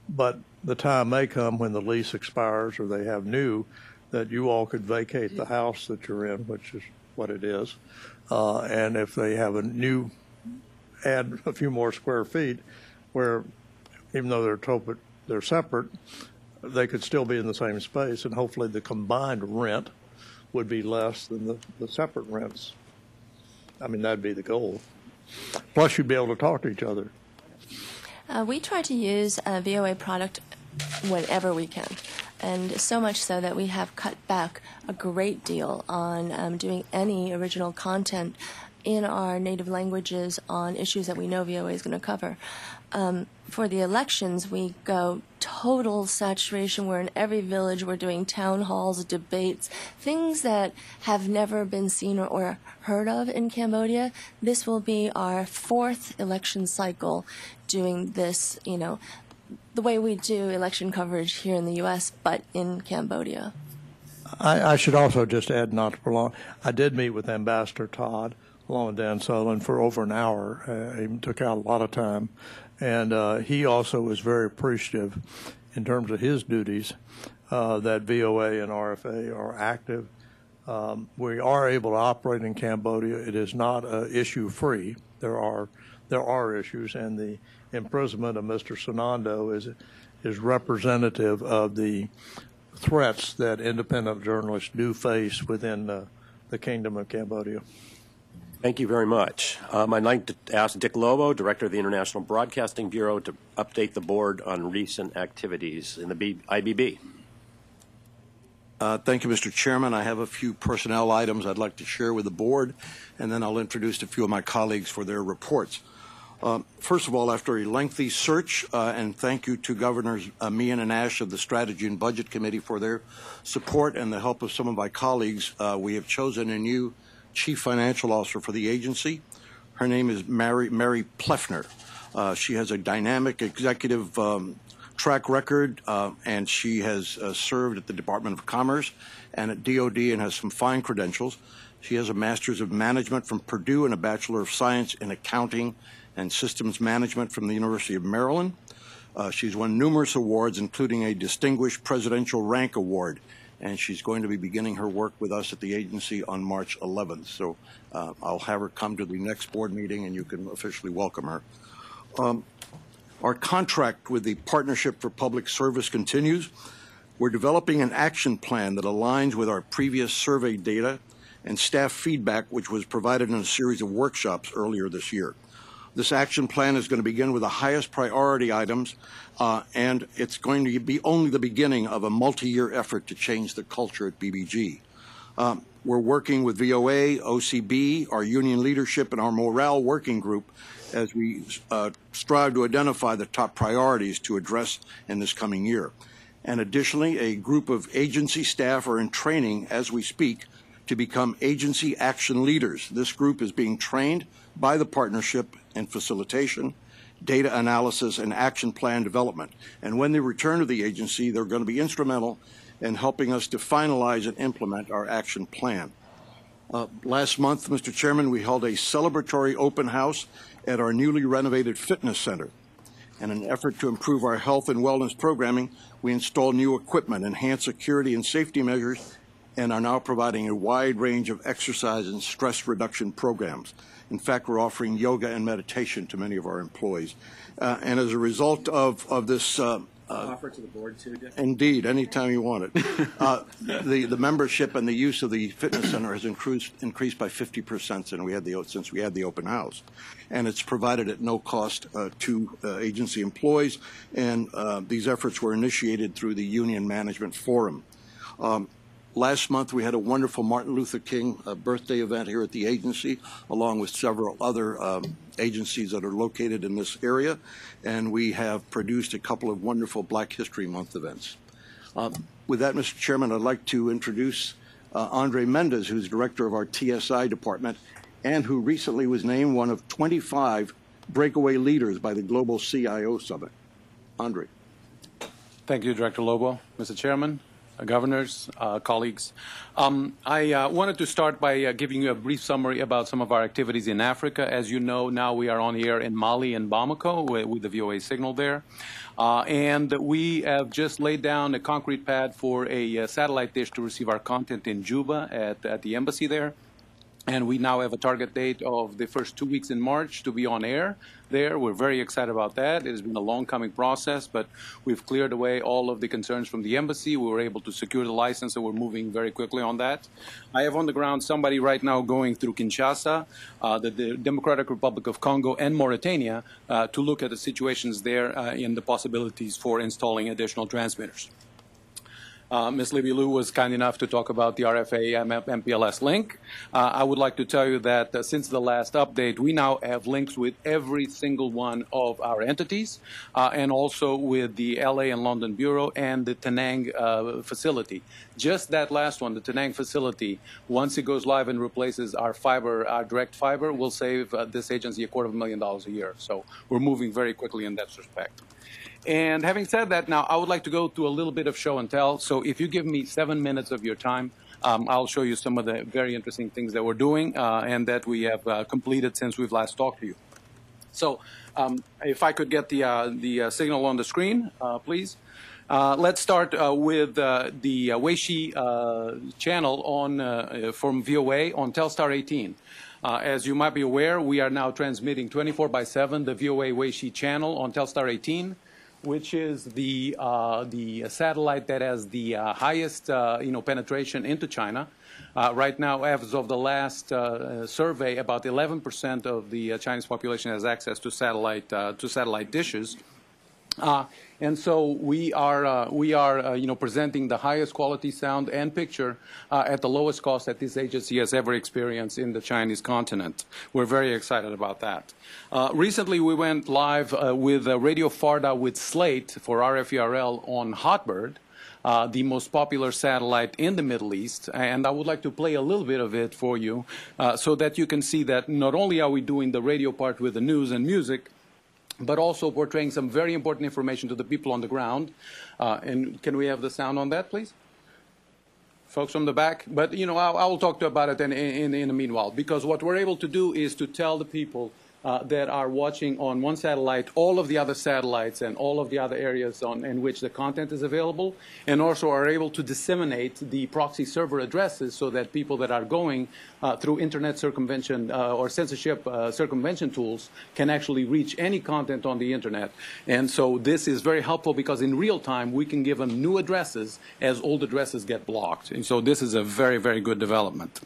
[SPEAKER 3] But the time may come when the lease expires or they have new, that you all could vacate the house that you're in, which is what it is. And if they have a new, add a few more square feet where, even though they're separate, they could still be in the same space, and hopefully the combined rent would be less than the separate rents. I mean, that'd be the goal. Plus, you'd be able to talk to each other.
[SPEAKER 20] We try to use a VOA product whenever we can, and so much so that we have cut back a great deal on doing any original content in our native languages on issues that we know VOA is going to cover. For the elections, we go total saturation. We're in every village. We're doing town halls, debates, things that have never been seen or heard of in Cambodia. This will be our 4th election cycle doing this, you know, the way we do election coverage here in the U.S., but in Cambodia.
[SPEAKER 3] I should also just add, not to prolong, I did meet with Ambassador Todd along with Dan Sutherland for over an hour. He took out a lot of time. And he also was very appreciative in terms of his duties that VOA and RFA are active. We are able to operate in Cambodia. It is not issue-free. There are issues, and the imprisonment of Mr. Sanando is representative of the threats that independent journalists do face within the Kingdom of Cambodia.
[SPEAKER 1] Thank you very much. I'd like to ask Dick Lobo, Director of the International Broadcasting Bureau, to update the board on recent activities in the IBB.
[SPEAKER 6] Thank you, Mr. Chairman. I have a few personnel items I'd like to share with the board, and then I'll introduce a few of my colleagues for their reports. First of all, after a lengthy search, and thank you to Governors Meehan and Ash of the Strategy and Budget Committee for their support and the help of some of my colleagues, we have chosen a new Chief Financial Officer for the agency. Her name is Mary Pleffner. She has a dynamic executive track record, and she has served at the Department of Commerce and at DOD and has some fine credentials. She has a Master's of Management from Purdue and a Bachelor of Science in Accounting and Systems Management from the University of Maryland. She's won numerous awards, including a Distinguished Presidential Rank Award, and she's going to be beginning her work with us at the agency on March 11th. So I'll have her come to the next board meeting, and you can officially welcome her. Our contract with the Partnership for Public Service continues. We're developing an action plan that aligns with our previous survey data and staff feedback, which was provided in a series of workshops earlier this year. This action plan is going to begin with the highest priority items, and it's going to be only the beginning of a multi-year effort to change the culture at BBG. We're working with VOA, OCB, our union leadership, and our morale working group as we strive to identify the top priorities to address in this coming year. And additionally, a group of agency staff are in training as we speak to become agency action leaders. This group is being trained by the partnership in facilitation, data analysis, and action plan development. And when they return to the agency, they're going to be instrumental in helping us to finalize and implement our action plan. Last month, Mr. Chairman, we held a celebratory open house at our newly renovated fitness center. In an effort to improve our health and wellness programming, we installed new equipment, enhanced security and safety measures, and are now providing a wide range of exercise and stress reduction programs. In fact, we're offering yoga and meditation to many of our employees. And as a result of this
[SPEAKER 1] offer to the board too, Dick?
[SPEAKER 6] Indeed, anytime you want it. The membership and the use of the fitness center has increased by 50% since we had the open house. And it's provided at no cost to agency employees, and these efforts were initiated through the Union Management Forum. Last month, we had a wonderful Martin Luther King birthday event here at the agency, along with several other agencies that are located in this area, and we have produced a couple of wonderful Black History Month events. With that, Mr. Chairman, I'd like to introduce Andre Mendez, who's director of our TSI department, and who recently was named one of 25 breakaway leaders by the Global CIO Summit. Andre.
[SPEAKER 22] Thank you, Director Lobo. Mr. Chairman, governors, colleagues. I wanted to start by giving you a brief summary about some of our activities in Africa. As you know, now we are on the air in Mali and Bamako with the VOA signal there. And we have just laid down a concrete pad for a satellite dish to receive our content in Juba at the embassy there. And we now have a target date of the first 2 weeks in March to be on air there. We're very excited about that. It has been a long coming process, but we've cleared away all of the concerns from the embassy. We were able to secure the license, and we're moving very quickly on that. I have on the ground somebody right now going through Kinshasa, the Democratic Republic of Congo, and Mauritania to look at the situations there and the possibilities for installing additional transmitters. Ms. Libby Liu was kind enough to talk about the RFA MPLS link. I would like to tell you that since the last update, we now have links with every single one of our entities, and also with the LA and London Bureau and the Penang facility. Just that last one, the Penang facility, once it goes live and replaces our fiber, our direct fiber, will save this agency $250,000 a year. So we're moving very quickly in that respect. And having said that, now I would like to go to a little bit of show and tell. So if you give me 7 minutes of your time, I'll show you some of the very interesting things that we're doing and that we have completed since we've last talked to you. So if I could get the signal on the screen, please. Let's start with the Weishi channel on from VOA on Telstar 18. As you might be aware, we are now transmitting 24/7 the VOA Weishi channel on Telstar 18, which is the satellite that has the highest penetration into China. Right now, as of the last survey, about 11% of the Chinese population has access to satellite dishes. And so we are presenting the highest quality sound and picture at the lowest cost that this agency has ever experienced in the Chinese continent. We're very excited about that. Recently, we went live with Radio Farda with Slate for RFERL on Hotbird, the most popular satellite in the Middle East. And I would like to play a little bit of it for you so that you can see that not only are we doing the radio part with the news and music, but also portraying some very important information to the people on the ground. And can we have the sound on that, please? Folks from the back. But, I will talk to you about it in the meanwhile, because what we're able to do is to tell the people that are watching on one satellite all of the other satellites and all of the other areas in which the content is available, and also are able to disseminate the proxy server addresses so that people that are going through internet circumvention or censorship circumvention tools can actually reach any content on the internet. And so this is very helpful because in real time we can give them new addresses as old addresses get blocked. And so this is a very, very good development.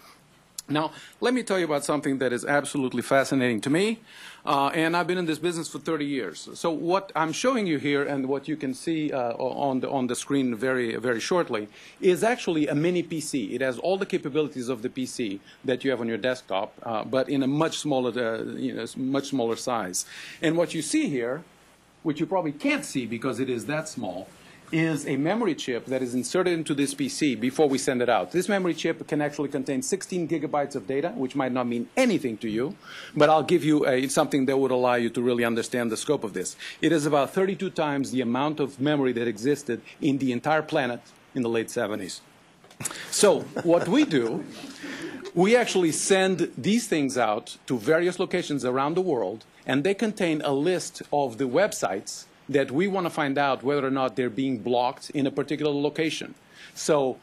[SPEAKER 22] Now, let me tell you about something that is absolutely fascinating to me, and I've been in this business for 30 years. So what I'm showing you here and what you can see on the screen very, very shortly is actually a mini PC. It has all the capabilities of the PC that you have on your desktop, but in a much smaller size. And what you see here, which you probably can't see because it is that small, is a memory chip that is inserted into this PC before we send it out. This memory chip can actually contain 16 gigabytes of data, which might not mean anything to you, but I'll give you something that would allow you to really understand the scope of this. It is about 32 times the amount of memory that existed in the entire planet in the late 70s. So what we do, we actually send these things out to various locations around the world, and they contain a list of the websites that we want to find out whether or not they're being blocked in a particular location. So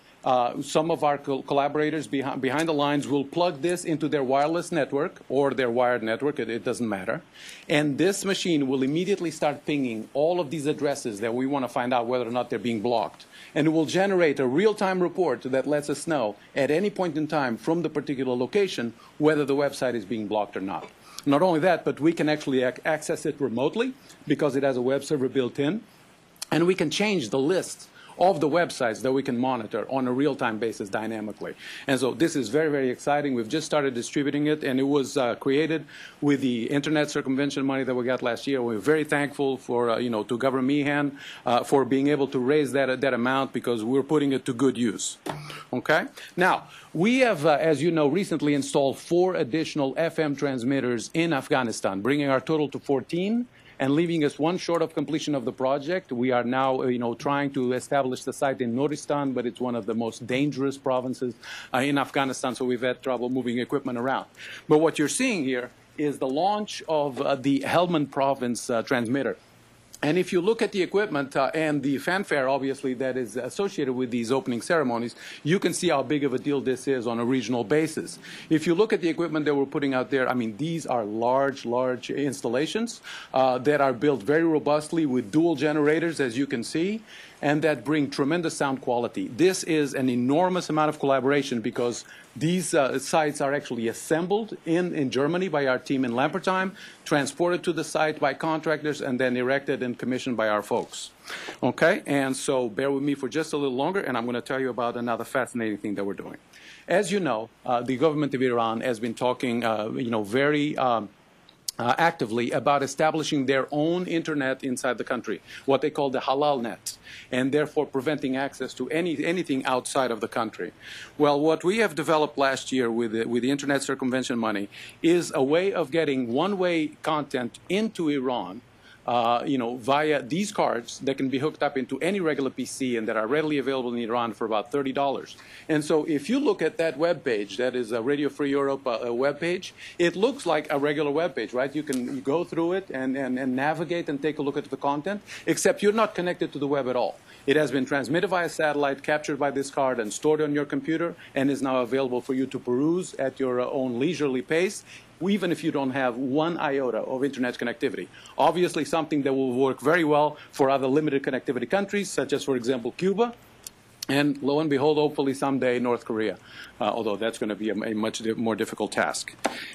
[SPEAKER 22] some of our collaborators behind the lines will plug this into their wireless network or their wired network, it doesn't matter. And this machine will immediately start pinging all of these addresses that we want to find out whether or not they're being blocked. And it will generate a real-time report that lets us know at any point in time from the particular location whether the website is being blocked or not. Not only that, but we can actually access it remotely because it has a web server built in. And we can change the list of the websites that we can monitor on a real-time basis dynamically. And so this is very, very exciting. We've just started distributing it, and it was created with the internet circumvention money that we got last year. We're very thankful for, to Governor Meehan for being able to raise that amount because we're putting it to good use. Okay? Now, we have, as you know, recently installed 4 additional FM transmitters in Afghanistan, bringing our total to 14. And leaving us one short of completion of the project. We are now, trying to establish the site in Nuristan, but it's one of the most dangerous provinces in Afghanistan, so we've had trouble moving equipment around. But what you're seeing here is the launch of the Helmand province transmitter. And if you look at the equipment and the fanfare, obviously, that is associated with these opening ceremonies, you can see how big of a deal this is on a regional basis. If you look at the equipment that we're putting out there, I mean, these are large, large installations that are built very robustly with dual generators, as you can see. and that bring tremendous sound quality. This is an enormous amount of collaboration because these sites are actually assembled in Germany by our team in Lampertheim, transported to the site by contractors, and then erected and commissioned by our folks. Okay, and so bear with me for just a little longer, and I'm going to tell you about another fascinating thing that we're doing. As you know, the government of Iran has been talking, very actively about establishing their own internet inside the country, what they call the halal net, and therefore preventing access to anything outside of the country. Well, what we have developed last year with the Internet Circumvention money is a way of getting one-way content into Iran via these cards that can be hooked up into any regular PC and that are readily available in Iran for about $30. And so if you look at that web page, that is a Radio Free Europe web page, it looks like a regular web page, right? You can go through it and navigate and take a look at the content, except you're not connected to the web at all. It has been transmitted via satellite, captured by this card, and stored on your computer, and is now available for you to peruse at your own leisurely pace, even if you don't have one iota of internet connectivity. Obviously something that will work very well for other limited connectivity countries, such as, for example, Cuba, and lo and behold, hopefully someday North Korea, although that's going to be a much more difficult task.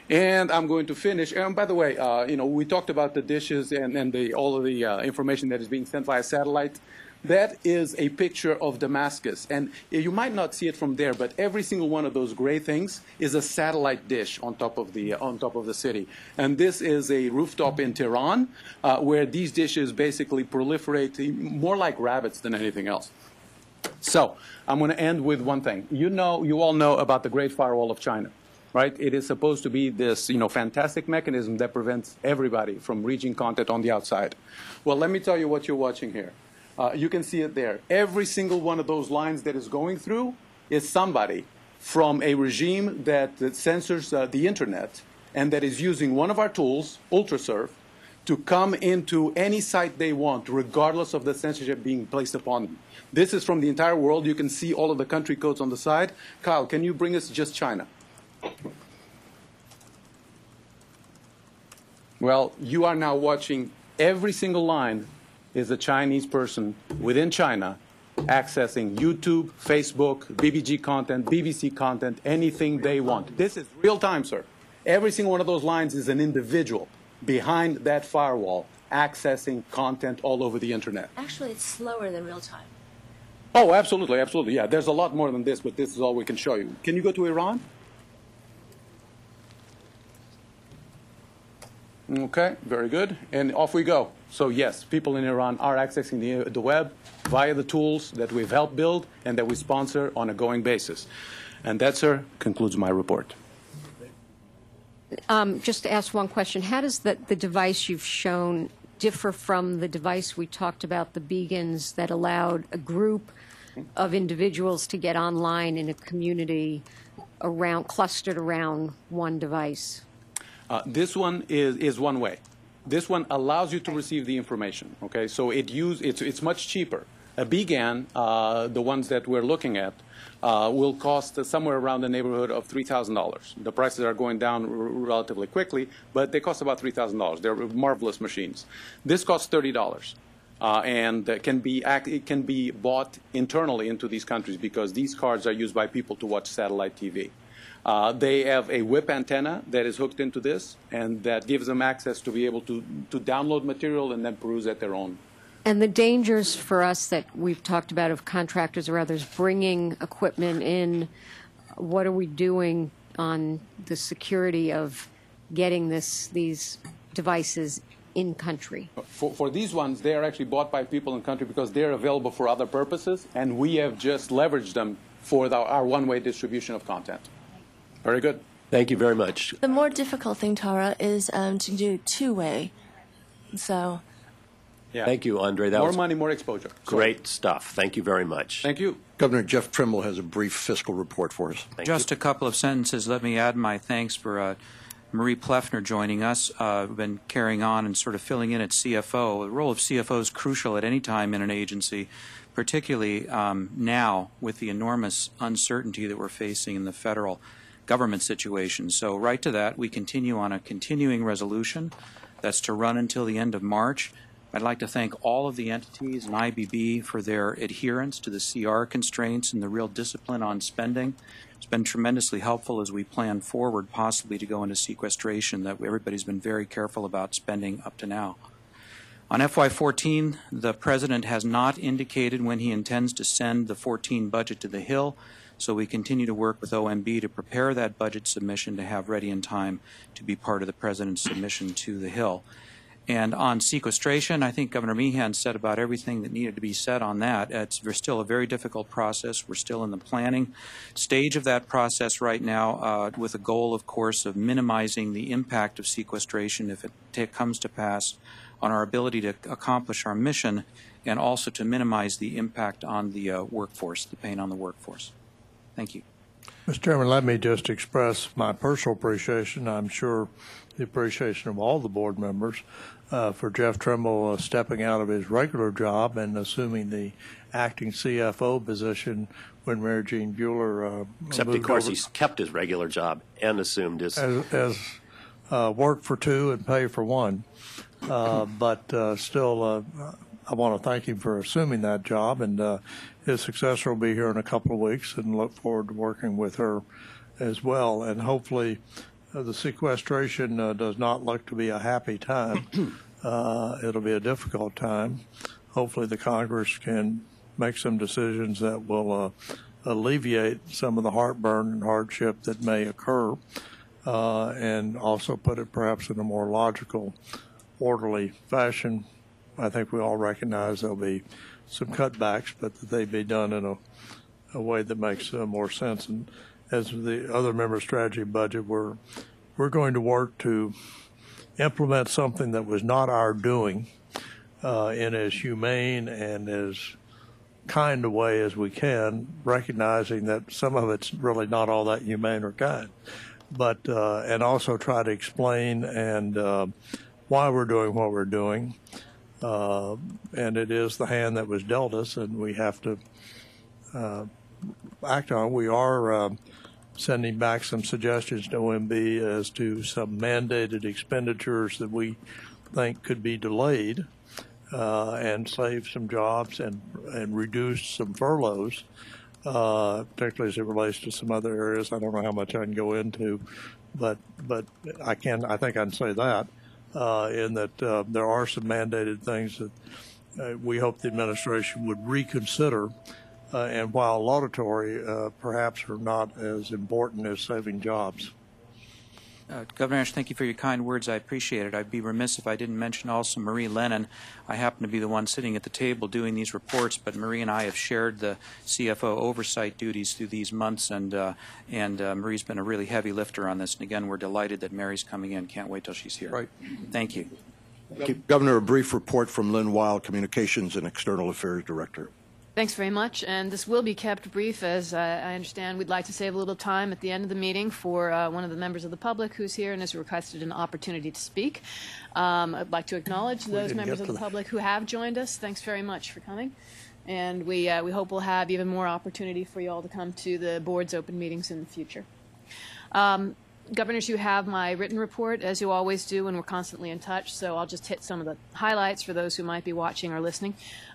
[SPEAKER 22] And I'm going to finish, and by the way, we talked about the dishes and all of the information that is being sent via satellite. That is a picture of Damascus, and you might not see it from there, but every single one of those gray things is a satellite dish on top of the city. And this is a rooftop in Tehran, where these dishes basically proliferate more like rabbits than anything else. So I'm going to end with one thing. You all know about the Great Firewall of China, right? It is supposed to be this, fantastic mechanism that prevents everybody from reaching content on the outside. Well, let me tell you what you're watching here. You can see it there. Every single one of those lines that is going through is somebody from a regime that censors the internet and that is using one of our tools, UltraSurf, to come into any site they want, regardless of the censorship being placed upon them. This is from the entire world. You can see all of the country codes on the side. Kyle, can you bring us just China? Well, you are now watching every single line is a Chinese person within China accessing YouTube, Facebook, BBG content, BBC content, anything they want. This is real time, sir. Every single one of those lines is an individual behind that firewall accessing content all over the internet.
[SPEAKER 20] Actually, it's slower than real time.
[SPEAKER 22] Oh, absolutely, absolutely. Yeah, there's a lot more than this, but this is all we can show you. Can you go to Iran? Okay, very good. And off we go. So yes, people in Iran are accessing the web via the tools that we've helped build and that we sponsor on a going basis. And that, sir, concludes my report.
[SPEAKER 4] Just to ask one question, how does the device you've shown differ from the device we talked about, the Beacons, that allowed a group of individuals to get online in a community clustered around one device?
[SPEAKER 22] This one is one way. This one allows you to receive the information. Okay, so it's much cheaper. A BGAN, the ones that we're looking at, will cost somewhere around the neighborhood of $3,000. The prices are going down relatively quickly, but they cost about $3,000. They're marvelous machines. This costs $30. And it can be bought internally into these countries because these cards are used by people to watch satellite TV. They have a whip antenna that is hooked into this, and that gives them access to be able to download material and then peruse at their own.
[SPEAKER 4] And the dangers for us that we've talked about of contractors or others bringing equipment in, what are we doing on the security of getting these devices in country?
[SPEAKER 22] For these ones, they are actually bought by people in country because they're available for other purposes, and we have just leveraged them for our one-way distribution of content. Very good.
[SPEAKER 1] Thank you very much.
[SPEAKER 20] The more difficult thing, Tara, is to do two-way. So.
[SPEAKER 22] Yeah.
[SPEAKER 1] Thank you, Andre. That
[SPEAKER 22] more
[SPEAKER 1] was
[SPEAKER 22] money, more exposure.
[SPEAKER 1] Great stuff. Thank you very much.
[SPEAKER 22] Thank you.
[SPEAKER 6] Governor Jeff Trimble has a brief fiscal report for us.
[SPEAKER 8] Just a couple of sentences. Let me add my thanks for Marie Pleffner joining us. We've been carrying on and sort of filling in at CFO. The role of CFO is crucial at any time in an agency, particularly now with the enormous uncertainty that we're facing in the federal government situation. So right to that, we continue on a continuing resolution that's to run until the end of March. I'd like to thank all of the entities and IBB for their adherence to the CR constraints and the real discipline on spending. It's been tremendously helpful as we plan forward possibly to go into sequestration, that everybody's been very careful about spending up to now. On FY14, the President has not indicated when he intends to send the 14 budget to the Hill, so we continue to work with OMB to prepare that budget submission to have ready in time to be part of the President's submission to the Hill. And on sequestration, I think Governor Meehan said about everything that needed to be said on that. It's still a very difficult process. We're still in the planning stage of that process right now, with a goal, of course, of minimizing the impact of sequestration if it comes to pass on our ability to accomplish our mission, and also to minimize the impact on the workforce, the pain on the workforce. Thank you.
[SPEAKER 3] Mr. Chairman, let me just express my personal appreciation, I'm sure the appreciation of all the board members, for Jeff Trimble stepping out of his regular job and assuming the acting CFO position when Mary Jean Bueller
[SPEAKER 1] Except, of course, he's kept his regular job and assumed his...
[SPEAKER 3] As work for two and pay for one. But still, I want to thank him for assuming that job, and his successor will be here in a couple of weeks, and look forward to working with her as well. And hopefully the sequestration does not look to be a happy time. It'll be a difficult time. Hopefully the Congress can make some decisions that will alleviate some of the heartburn and hardship that may occur, and also put it perhaps in a more logical, orderly fashion. I think we all recognize there'll be some cutbacks, but that they be done in a way that makes more sense. And as the other member strategy budget, we're going to work to implement something that was not our doing in as humane and as kind a way as we can, recognizing that some of it's really not all that humane or kind. But and also try to explain and why we're doing what we're doing. And it is the hand that was dealt us, and we have to act on it. We are sending back some suggestions to OMB as to some mandated expenditures that we think could be delayed and save some jobs and reduce some furloughs, particularly as it relates to some other areas. I don't know how much I can go into, but I think I can say that. In that there are some mandated things that we hope the administration would reconsider, and while laudatory, perhaps are not as important as saving jobs.
[SPEAKER 8] Governor Ashe, thank you for your kind words. I appreciate it. I'd be remiss if I didn't mention also Marie Lennon. I happen to be the one sitting at the table doing these reports, but Marie and I have shared the CFO oversight duties through these months, and Marie's been a really heavy lifter on this. And again, we're delighted that Mary's coming in. Can't wait till she's here.
[SPEAKER 6] Right.
[SPEAKER 8] Thank you.
[SPEAKER 6] Governor, a brief report from Lynn Weil, Communications and External Affairs Director.
[SPEAKER 9] Thanks very much, and this will be kept brief, as I understand we'd like to save a little time at the end of the meeting for one of the members of the public who's here and has requested an opportunity to speak. I'd like to acknowledge those members of the public who have joined us. Thanks very much for coming, and we hope we'll have even more opportunity for you all to come to the board's open meetings in the future. Governors, you have my written report, as you always do, and we're constantly in touch, so I'll just hit some of the highlights for those who might be watching or listening.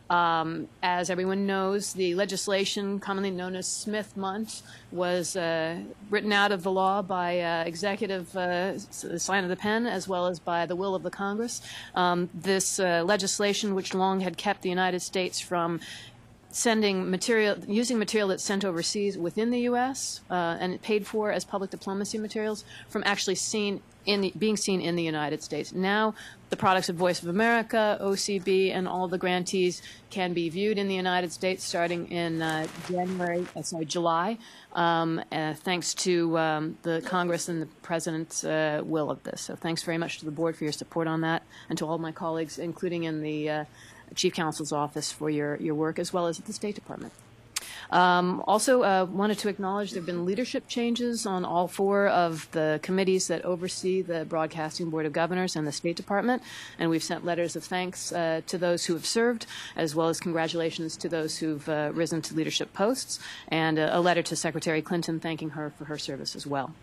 [SPEAKER 9] As everyone knows, the legislation commonly known as Smith-Mundt was written out of the law by executive sign of the pen, as well as by the will of the Congress. This legislation, which long had kept the United States from using material that's sent overseas within the U.S. And paid for as public diplomacy materials, from actually being seen in the United States. Now, the products of Voice of America, OCB, and all the grantees can be viewed in the United States starting in July, thanks to the Congress and the President's will of this. So thanks very much to the board for your support on that, and to all of my colleagues, including in the Chief Counsel's office, for your work, as well as at the State Department. Also wanted to acknowledge there have been leadership changes on all four of the committees that oversee the Broadcasting Board of Governors and the State Department, and we've sent letters of thanks to those who have served, as well as congratulations to those who've risen to leadership posts, and a letter to Secretary Clinton thanking her for her service as well.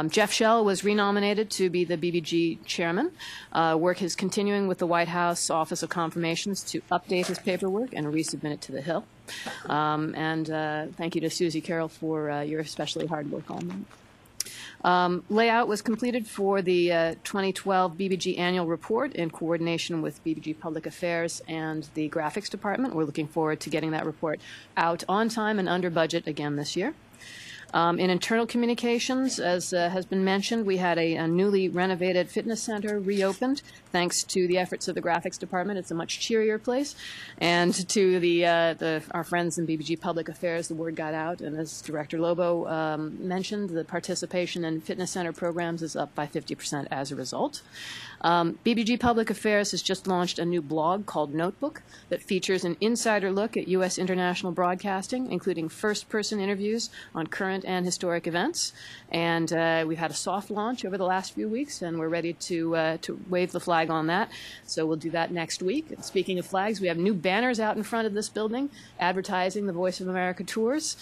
[SPEAKER 9] Jeff Shell was renominated to be the BBG chairman. Work is continuing with the White House Office of Confirmations to update his paperwork and resubmit it to the Hill. Thank you to Susie Carroll for your especially hard work on that. Layout was completed for the 2012 BBG annual report in coordination with BBG Public Affairs and the graphics department. We're looking forward to getting that report out on time and under budget again this year. In internal communications, as has been mentioned, we had a newly renovated fitness center reopened thanks to the efforts of the graphics department. It's a much cheerier place. And to our friends in BBG Public Affairs, the word got out. And as Director Lobo mentioned, the participation in fitness center programs is up by 50% as a result. BBG Public Affairs has just launched a new blog called Notebook that features an insider look at U.S. international broadcasting, including first-person interviews on current and historic events. And we've had a soft launch over the last few weeks, and we're ready to wave the flag on that. So we'll do that next week. And speaking of flags, we have new banners out in front of this building advertising the Voice of America tours.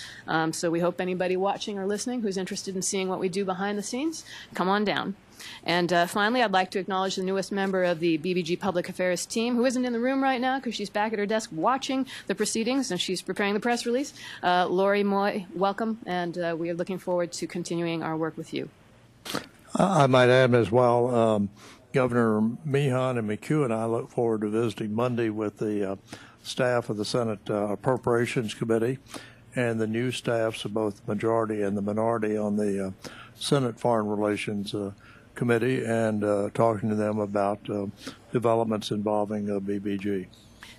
[SPEAKER 9] So we hope anybody watching or listening who's interested in seeing what we do behind the scenes, come on down. And finally, I'd like to acknowledge the newest member of the BBG Public Affairs team, who isn't in the room right now because she's back at her desk watching the proceedings and she's preparing the press release. Lori Moy, welcome, and we are looking forward to continuing our work with you.
[SPEAKER 3] I might add as well, Governor Meehan and McHugh and I look forward to visiting Monday with the staff of the Senate Appropriations Committee and the new staffs of both the majority and the minority on the Senate Foreign Relations Committee, and talking to them about developments involving BBG.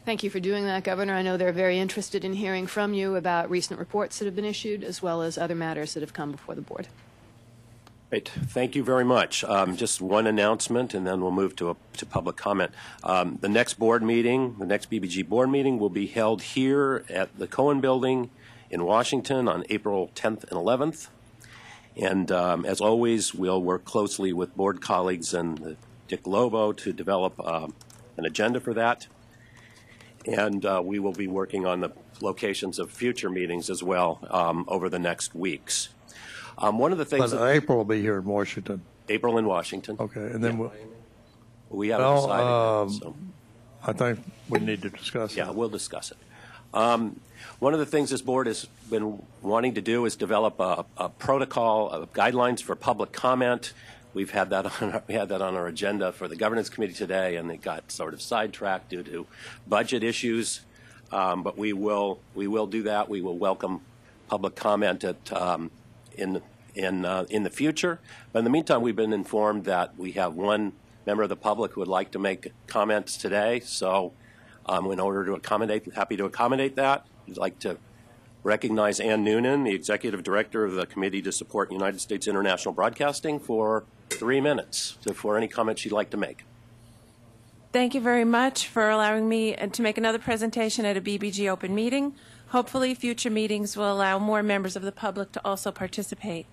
[SPEAKER 9] Thank you for doing that, Governor. I know they're very interested in hearing from you about recent reports that have been issued, as well as other matters that have come before the board.
[SPEAKER 1] Great. Thank you very much. Just one announcement, and then we'll move to public comment. The next board meeting, the next BBG board meeting, will be held here at the Cohen Building in Washington on April 10th and 11th. And as always, we'll work closely with board colleagues and Dick Lobo to develop an agenda for that. And we will be working on the locations of future meetings as well over the next weeks. One of the things...
[SPEAKER 3] But April will be here in Washington.
[SPEAKER 1] April in Washington.
[SPEAKER 3] Okay, and then
[SPEAKER 1] we haven't decided that, so.
[SPEAKER 3] I think we need to discuss it.
[SPEAKER 1] Yeah, we'll discuss it. One of the things this board has been wanting to do is develop a protocol of guidelines for public comment. We've had that on our agenda for the Governance Committee today, and it got sort of sidetracked due to budget issues. But we will do that. We will welcome public comment in the future. But in the meantime, we've been informed that we have one member of the public who would like to make comments today. So in order to accommodate, happy to accommodate that. I'd like to recognize Ann Noonan, the Executive Director of the Committee to Support United States International Broadcasting, for 3 minutes for any comments she'd like to make.
[SPEAKER 7] Thank you very much for allowing me to make another presentation at a BBG open meeting. Hopefully future meetings will allow more members of the public to also participate.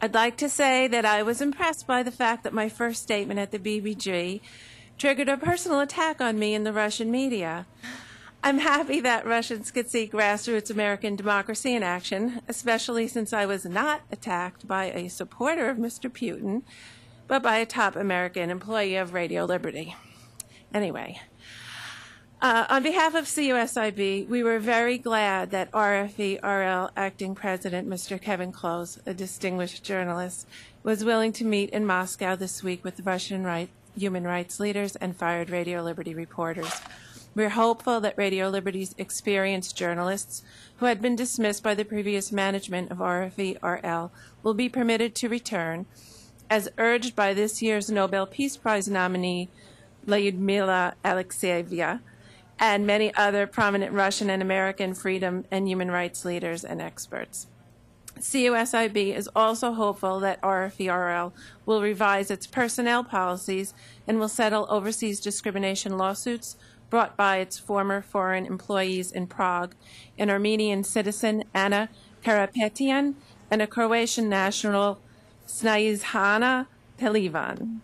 [SPEAKER 7] I'd like to say that I was impressed by the fact that my first statement at the BBG triggered a personal attack on me in the Russian media. I'm happy that Russians could see grassroots American democracy in action, especially since I was not attacked by a supporter of Mr. Putin, but by a top American employee of Radio Liberty. Anyway, on behalf of CUSIB, we were very glad that RFE-RL acting president, Mr. Kevin Close, a distinguished journalist, was willing to meet in Moscow this week with Russian human rights leaders and fired Radio Liberty reporters. We're hopeful that Radio Liberty's experienced journalists, who had been dismissed by the previous management of RFE-RL, will be permitted to return, as urged by this year's Nobel Peace Prize nominee, Lyudmila Alexeyeva, and many other prominent Russian and American freedom and human rights leaders and experts. CUSIB is also hopeful that RFE-RL will revise its personnel policies and will settle overseas discrimination lawsuits brought by its former foreign employees in Prague, an Armenian citizen, Anna Karapetian, and a Croatian national, Snezhana Pelivan.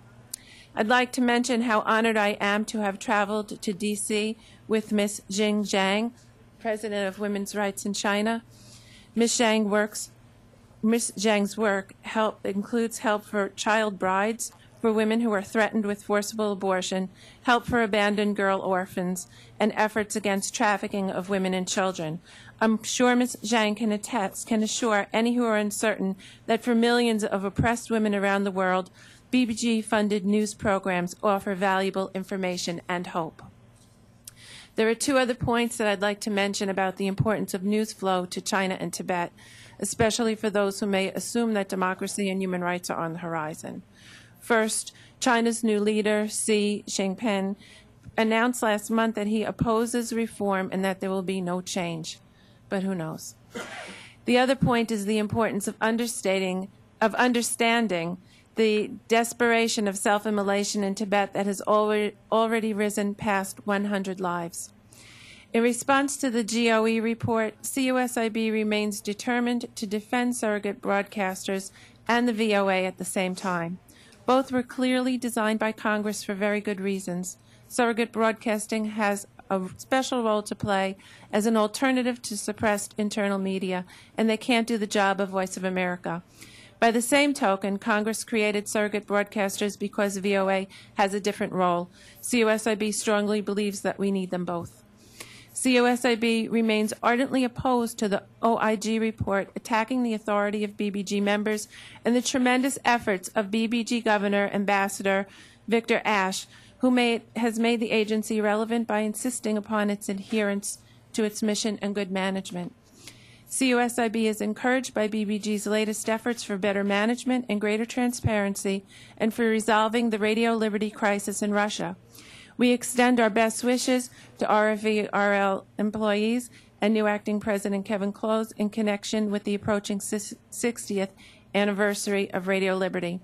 [SPEAKER 7] I'd like to mention how honored I am to have traveled to D.C. with Ms. Jing Zhang, President of Women's Rights in China. Ms. Zhang works Ms. Zhang's work includes help for child brides, for women who are threatened with forcible abortion, help for abandoned girl orphans, and efforts against trafficking of women and children. I'm sure Ms. Zhang can assure any who are uncertain that for millions of oppressed women around the world, BBG-funded news programs offer valuable information and hope. There are two other points that I'd like to mention about the importance of news flow to China and Tibet, especially for those who may assume that democracy and human rights are on the horizon. First, China's new leader, Xi Jinping, announced last month that he opposes reform and that there will be no change. But who knows? The other point is the importance of understanding the desperation of self-immolation in Tibet that has already risen past 100 lives. In response to the GOE report, CUSIB remains determined to defend surrogate broadcasters and the VOA at the same time. Both were clearly designed by Congress for very good reasons. Surrogate broadcasting has a special role to play as an alternative to suppressed internal media, and they can't do the job of Voice of America. By the same token, Congress created surrogate broadcasters because VOA has a different role. CUSIB strongly believes that we need them both. CUSIB remains ardently opposed to the OIG report attacking the authority of BBG members and the tremendous efforts of BBG Governor Ambassador Victor Ashe, who has made the agency relevant by insisting upon its adherence to its mission and good management. CUSIB is encouraged by BBG's latest efforts for better management and greater transparency and for resolving the radio liberty crisis in Russia. We extend our best wishes to RFE-RL employees and new acting President Kevin Close in connection with the approaching 60th anniversary of Radio Liberty.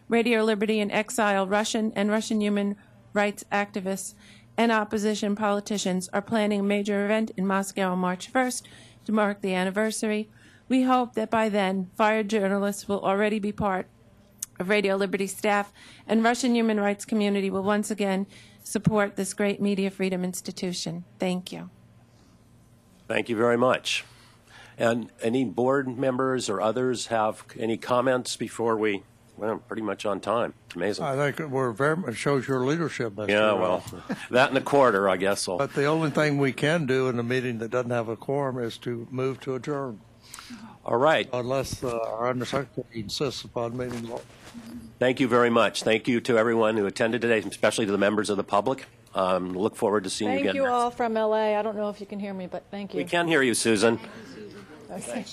[SPEAKER 7] Radio Liberty in exile Russian human rights activists and opposition politicians are planning a major event in Moscow on March 1st to mark the anniversary. We hope that by then, fired journalists will already be part of Radio Liberty staff, and Russian human rights community will once again support this great media freedom institution. Thank you.
[SPEAKER 1] Thank you very much. And any board members or others have any comments before we, well, pretty much on time. Amazing.
[SPEAKER 3] I think we're it shows your leadership, Mr.
[SPEAKER 1] Yeah, well, that and a quarter, I guess.
[SPEAKER 3] But the only thing we can do in a meeting that doesn't have a quorum is to move to adjourn.
[SPEAKER 1] All right.
[SPEAKER 3] Unless our undersecretary insists upon meeting.
[SPEAKER 1] Thank you very much. Thank you to everyone who attended today, especially to the members of the public. Look forward to seeing you again.
[SPEAKER 9] Thank you all from LA. I don't know if you can hear me, but thank you.
[SPEAKER 1] We can hear you, Susan.
[SPEAKER 9] Okay.